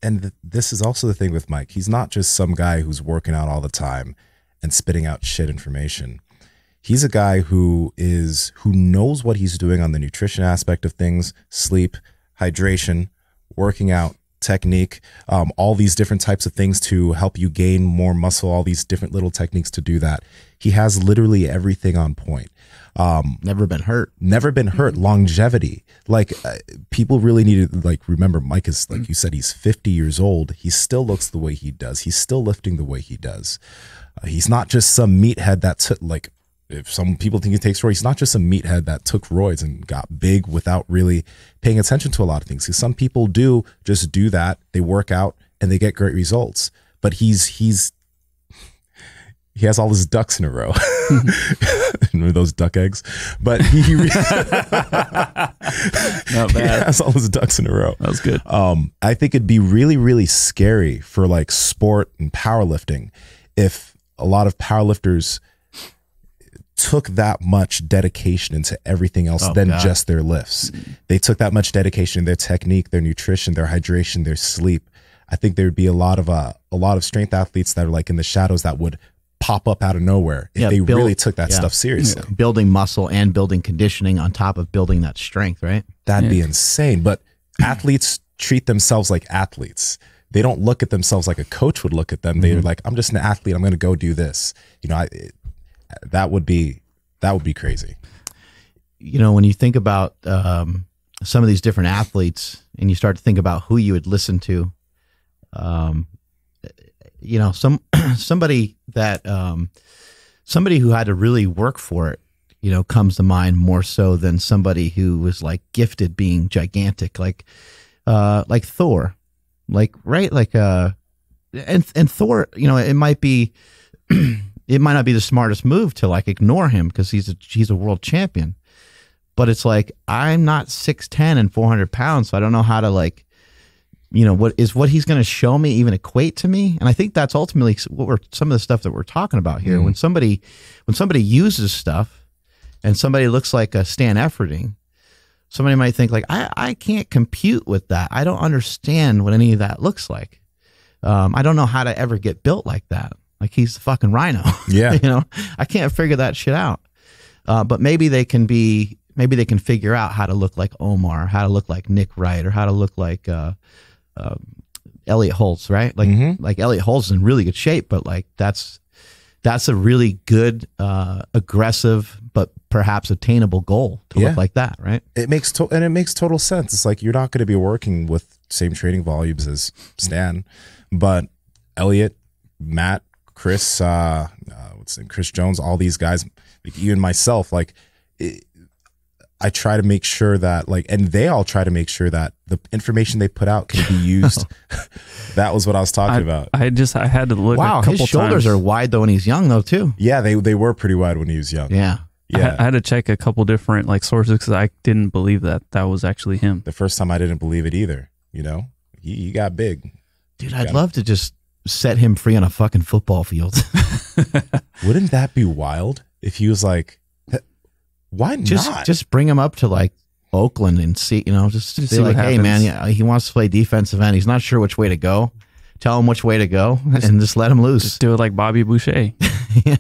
And this is also the thing with Mike. He's not just some guy who's working out all the time and spitting out shit information. He's a guy who knows what he's doing on the nutrition aspect of things, sleep, hydration, working out, technique, all these different types of things to help you gain more muscle, all these different little techniques to do that. He has literally everything on point. Never been hurt. Longevity. Like people really need to like remember Mike is, like you said, he's 50 years old. He still looks the way he does. He's still lifting the way he does. He's not just some meathead that's like, if some people think he takes roids, he's not just a meathead that took roids and got big without really paying attention to a lot of things. Because some people do just do that. They work out and they get great results. But he has all his ducks in a row. Remember those duck eggs? But he Not bad. He has all his ducks in a row. That was good. I think it'd be really, really scary for like sport and powerlifting if a lot of powerlifters took that much dedication into everything else just their lifts. They took that much dedication in their technique, their nutrition, their hydration, their sleep. I think there'd be a lot of strength athletes that are like in the shadows that would pop up out of nowhere if they really took that stuff seriously. Building muscle and building conditioning on top of building that strength, right? That'd be insane. But athletes treat themselves like athletes. they don't look at themselves like a coach would look at them. They're like, I'm just an athlete. I'm going to go do this. That would be crazy. When you think about some of these different athletes and you start to think about who you would listen to, somebody who had to really work for it, comes to mind more so than somebody who was like gifted being gigantic, like Thor, and Thor, it might be, it might not be the smartest move to like ignore him because he's a world champion, but it's like, I'm not 6'10" and 400 pounds. So I don't know how to like, what he's going to show me even equate to me. And I think that's ultimately some of the stuff that we're talking about here. When somebody uses stuff and somebody looks like a Stan Efferding, somebody might think like, I can't compute with that. I don't understand what any of that looks like. I don't know how to ever get built like that. Like he's the fucking Rhino. Yeah. I can't figure that shit out. But maybe they can figure out how to look like Omar, how to look like Nick Wright, or how to look like Elliot Holtz, right? Like Elliot Holtz is in really good shape, but like that's a really good, aggressive, but perhaps attainable goal to look like that, right? It makes total sense. It's like you're not going to be working with same training volumes as Stan, but Elliot, Matt, Chris, Chris Jones, all these guys, like even myself, like I try to make sure that and they all try to make sure that the information they put out can be used. That was what I was talking about. I had to look. Wow, a couple his shoulders times. are wide though, and he's young though too. Yeah, they were pretty wide when he was young. Yeah. I had to check a couple different sources because I didn't believe that was actually him. The first time I didn't believe it either. He got big. Dude, I'd love to just set him free on a fucking football field. Wouldn't that be wild if he was like, why not? Just bring him up to Oakland and see, just be like, hey man, yeah, he wants to play defensive end. He's not sure which way to go. Tell him which way to go and just let him loose. Just do it like Bobby Boucher. Yeah.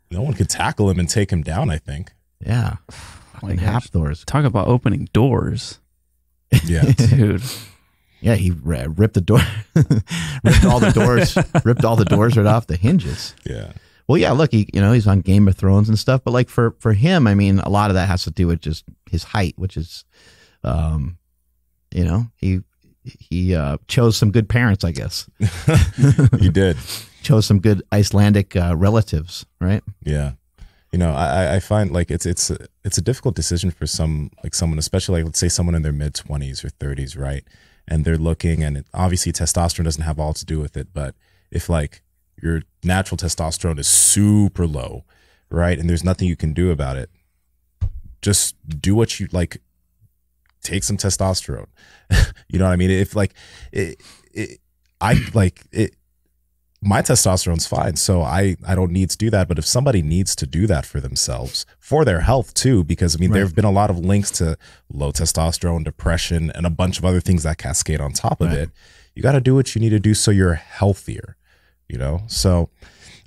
No one could tackle him and take him down, I think. Yeah. Like half doors. Talk about opening doors. Yeah. Dude. Yeah, he ripped the door, ripped all the doors right off the hinges. Yeah. Well, yeah, look, he's on Game of Thrones and stuff, but for him, I mean, a lot of that has to do with just his height, which is, he chose some good parents, I guess. He did. Chose some good Icelandic relatives, right? Yeah. I find it's a difficult decision for someone, especially let's say someone in their mid 20s or 30s, right? And they're looking, and obviously testosterone doesn't have all to do with it, but if your natural testosterone is super low, right? And there's nothing you can do about it. Just do what you take some testosterone. You know what I mean? If my testosterone's fine, so I don't need to do that. But if somebody needs to do that for themselves, for their health too, because there have been a lot of links to low testosterone, depression, and a bunch of other things that cascade on top of it. You got to do what you need to do so you're healthier. So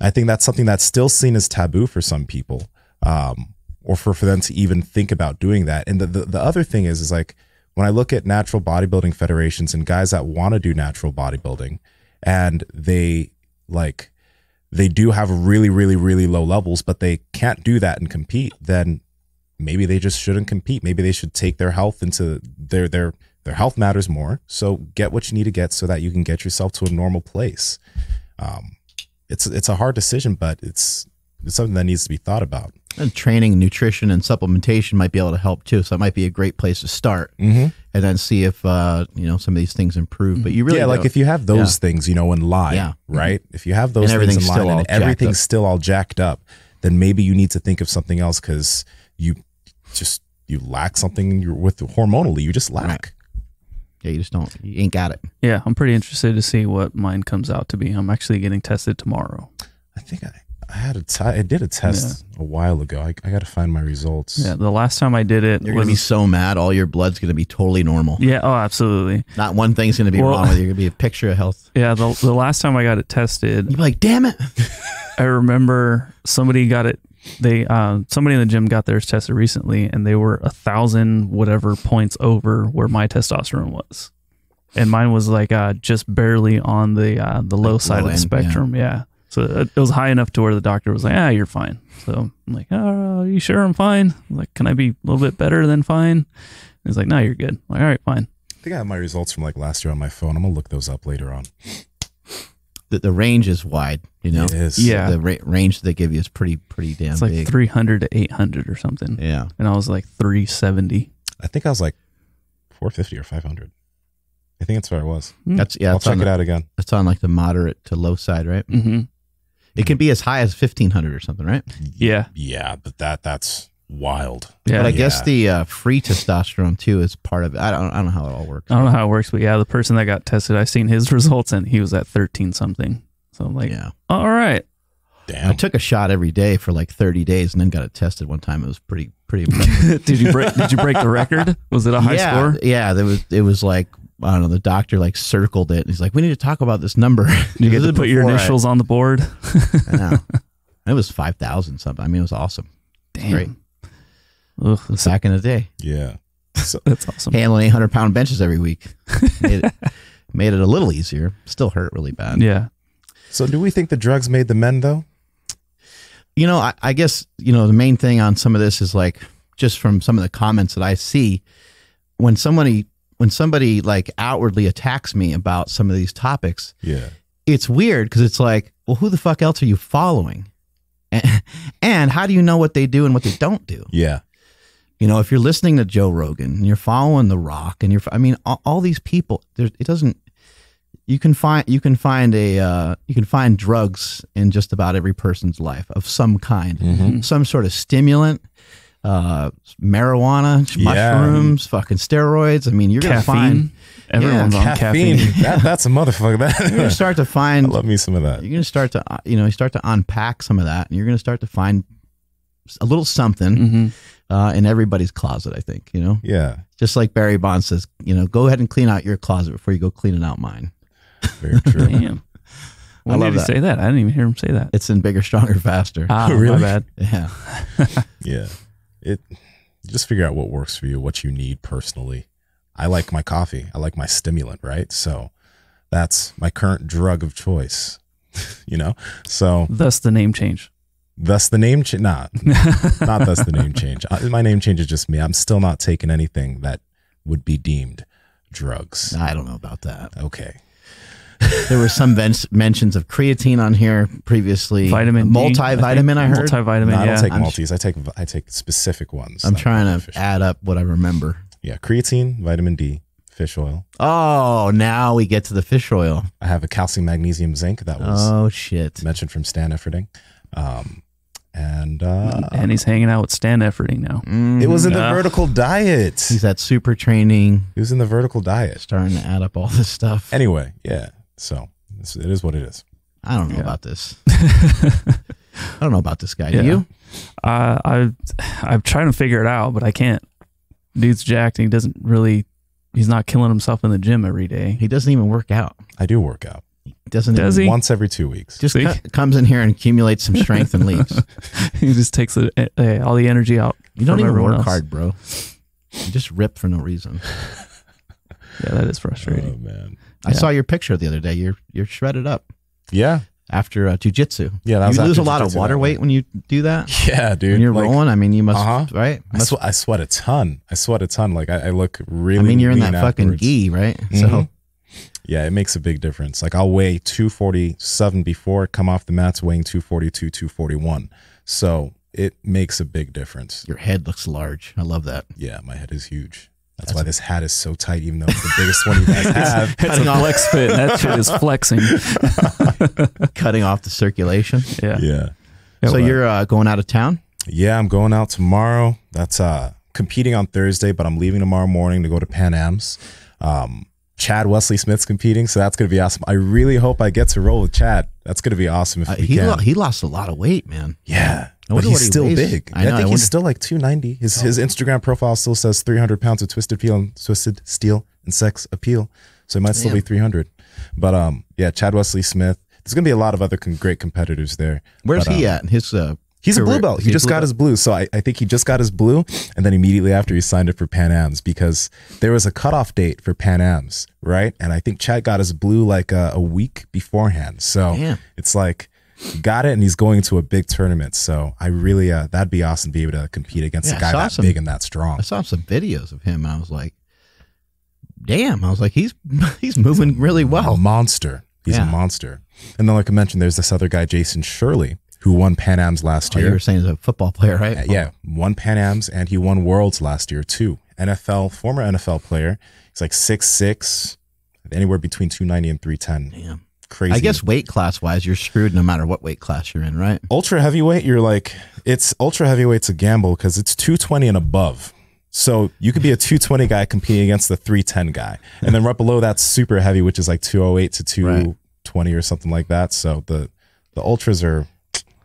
I think that's something that's still seen as taboo for some people, or for them to even think about doing that. And the other thing is when I look at natural bodybuilding federations and guys that want to do natural bodybuilding, and they do have really, really, really low levels, but they can't do that and compete, then maybe they just shouldn't compete. Maybe they should take their health into their health matters more. So get what you need to get so that you can get yourself to a normal place. It's a hard decision, but it's something that needs to be thought about. And training, nutrition, and supplementation might be able to help too. So it might be a great place to start, and then see if some of these things improve. But you really, if you have those things, in line, right? If you have those things in line and everything's still all jacked up, then maybe you need to think of something else because you lack something. Hormonally, you just lack. Right. Yeah, you ain't got it. Yeah, I'm pretty interested to see what mine comes out to be. I'm actually getting tested tomorrow. I think I did a test a while ago. I got to find my results. Yeah, the last time I did it, you're going to be so mad. All your blood's going to be totally normal. Yeah, oh, absolutely. Not one thing's going to be wrong with you. You're going to be a picture of health. Yeah, the last time I got it tested, you're like, damn it. I remember somebody got it. Somebody in the gym got theirs tested recently, and they were 1,000 whatever points over where my testosterone was. and mine was like just barely on the low side of the spectrum. Yeah. So it was high enough to where the doctor was like, you're fine. So I'm like, oh, are you sure I'm fine? I'm like, can I be a little bit better than fine? He's like, no, you're good. I'm like, all right, fine. I think I have my results from like last year on my phone. I'm gonna look those up later on. The range is wide, you know. It is. Yeah. The range they give you is pretty damn it's like big. 300 to 800 or something. Yeah. And I was like 370. I think I was like 450 or 500. I think that's where I was. That's I'll check it out again. That's on like the moderate to low side, right? Mm-hmm. It can be as high as 1,500 or something, right? Yeah. Yeah, but that's wild. Yeah. But I guess the free testosterone too is part of it. I don't know how it all works. I don't know how it works, but yeah, the person that got tested, I've seen his results and he was at 13 something. So I'm like, all right. Damn. I took a shot every day for like 30 days and then got it tested one time. It was pretty impressive. Did you break the record? Was it a high score? Yeah, it was like, I don't know, the doctor like circled it. He's like, we need to talk about this number. You get to put your initials on the board. I know. It was 5,000 something. I mean, it was awesome. Damn. Great. Ugh, Back in the day. Yeah. So, that's awesome. Handling 800-pound benches every week. Made it a little easier. Still hurt really bad. Yeah. so do we think the drugs made the men though? You know, I guess, you know, the main thing on some of this is like, just from some of the comments that I see, when somebody like outwardly attacks me about some of these topics, it's weird because it's like, well, who the fuck else are you following? And how do you know what they do and what they don't do? Yeah. You know, if you're listening to Joe Rogan and you're following The Rock and all these people, you can find drugs in just about every person's life of some kind, some sort of stimulant, marijuana, mushrooms, fucking steroids. I mean, you're going to find everyone's on caffeine. That's a motherfucker. You're going to start to find. I love me some of that. You're going to start to, you start to unpack some of that, and you're going to start to find a little something in everybody's closet. I think, Yeah. Just like Barry Bonds says, go ahead and clean out your closet before you go cleaning out mine. Very true. Damn. When did he say that? I didn't even hear him say that. It's in Bigger, Stronger, Faster. Really? My bad. Yeah. Yeah. Just figure out what works for you, what you need personally. I like my coffee. I like my stimulant, right? So that's my current drug of choice, So thus the name change. Thus the name change. Not thus the name change. My name change is just me. I'm still not taking anything that would be deemed drugs. I don't know about that. Okay. There were some mentions of creatine on here previously. Vitamin D, multivitamin, I heard. Multivitamin, no, I don't take multis. I take specific ones. I'm trying to add up what I remember. Yeah, creatine, vitamin D, fish oil. Oh, now we get to the fish oil. I have a calcium, magnesium, zinc that was mentioned from Stan Efferding. And he's hanging out with Stan Efferding now. It was in the vertical diet. He's at super training. He was in the vertical diet. Starting to add up all this stuff. Anyway, yeah. So it is what it is. I don't know about this. I don't know about this guy. Do you? I'm trying to figure it out, but I can't. Dude's jacked and he's not killing himself in the gym every day. He doesn't even work out. I do work out. Does he? Once every 2 weeks. Just comes in here and accumulates some strength and leaves. He just takes all the energy out. You don't even work hard, bro. You just rip for no reason. Yeah, that is frustrating. Oh man. I saw your picture the other day. You're shredded up. Yeah. After jujitsu. Yeah, you lose a lot of water weight when you do that. Yeah, dude. When you're rolling, I mean, you must right. I sweat a ton. Like I look really. I mean, you're in that fucking afterwards. gi, right? So. Yeah, it makes a big difference. Like I'll weigh 247 before, come off the mats weighing 242, 241. So it makes a big difference. Your head looks large. I love that. Yeah, my head is huge. That's why this hat is so tight, even though it's the biggest one you guys have. It's a flex fit. That shit is flexing. Cutting off the circulation. Yeah. So you're going out of town? Yeah, I'm going out tomorrow. That's competing on Thursday, but I'm leaving tomorrow morning to go to Pan Am's. Chad Wesley Smith's competing, so that's going to be awesome. I really hope I get to roll with Chad. That's going to be awesome if we can. He lost a lot of weight, man. Yeah. But he's still big. I think he's still like 290. His Instagram profile still says 300 pounds of twisted steel and sex appeal. So he might still be 300. But yeah, Chad Wesley Smith. There's going to be a lot of other great competitors there. Where's he at? He's a blue belt. He just got his blue. So I think he just got his blue. And then immediately after he signed up for Pan Am's because there was a cutoff date for Pan Am's, right? And I think Chad got his blue like a week beforehand. So it's like, he got it and he's going to a big tournament. So I really, that'd be awesome to be able to compete against a guy that big and that strong. I saw some videos of him and I was like, damn. I was like, he's moving really well. A monster. He's a monster. And then like I mentioned, there's this other guy, Jason Shirley, who won Pan Am's last year. You were saying he's a football player, right? Yeah, won Pan Am's and he won Worlds last year too. Former NFL player. He's like 6'6", anywhere between 290 and 310. Damn. Crazy. I guess weight class wise, you're screwed no matter what weight class you're in, right? Ultra heavyweight, ultra heavyweight's a gamble because it's 220 and above. So you could be a 220 guy competing against the 310 guy. And then right below that's super heavy, which is like 208 to 220 or something like that. So the ultras are.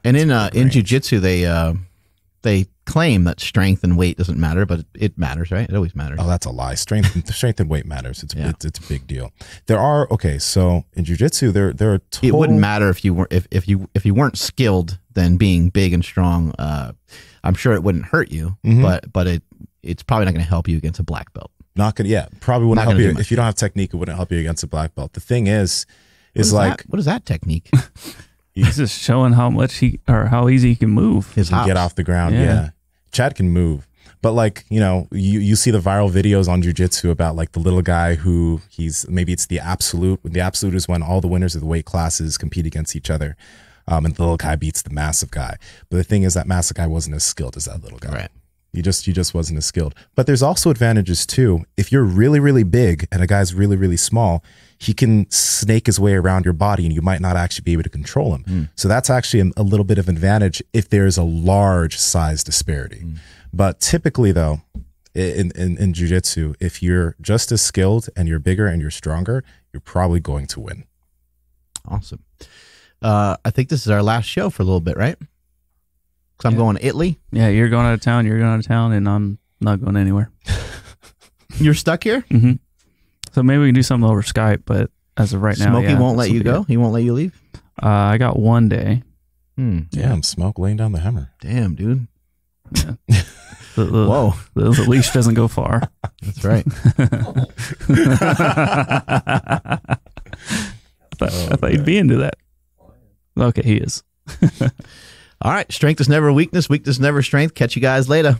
And in jiu-jitsu, they claim that strength and weight doesn't matter, but it matters, right? It always matters. Oh, that's a lie. Strength and weight matters. It's a big deal. So in jiu-jitsu, there are total... It wouldn't matter if you weren't skilled, then being big and strong, I'm sure it wouldn't hurt you, but it's probably not going to help you against a black belt. Probably wouldn't help you. If you don't have technique, it wouldn't help you against a black belt. The thing is what is that technique? He's just showing how easy he can move. He can get off the ground. Yeah. Chad can move. But like, you see the viral videos on jiu-jitsu about like the little guy who maybe it's the absolute. The absolute is when all the winners of the weight classes compete against each other. And the little guy beats the massive guy. But the thing is that massive guy wasn't as skilled as that little guy. Right. He just wasn't as skilled. But there's also advantages too. If you're really, really big and a guy's really, really small, he can snake his way around your body and you might not actually be able to control him. So that's actually a little bit of advantage if there's a large size disparity. But typically though, in jiu-jitsu, if you're just as skilled and you're bigger and you're stronger, you're probably going to win. Awesome. I think this is our last show for a little bit, right? Because I'm going to Italy. Yeah, you're going out of town, and I'm not going anywhere. You're stuck here? Mm-hmm. So maybe we can do something over Skype, but as of right now, Smokey won't let you go? He won't let you leave? I got one day. Damn, Smoke laying down the hammer. Damn, dude. Yeah. Whoa. The leash doesn't go far. That's right. I thought you'd be into that. Okay, he is. All right. Strength is never weakness. Weakness is never strength. Catch you guys later.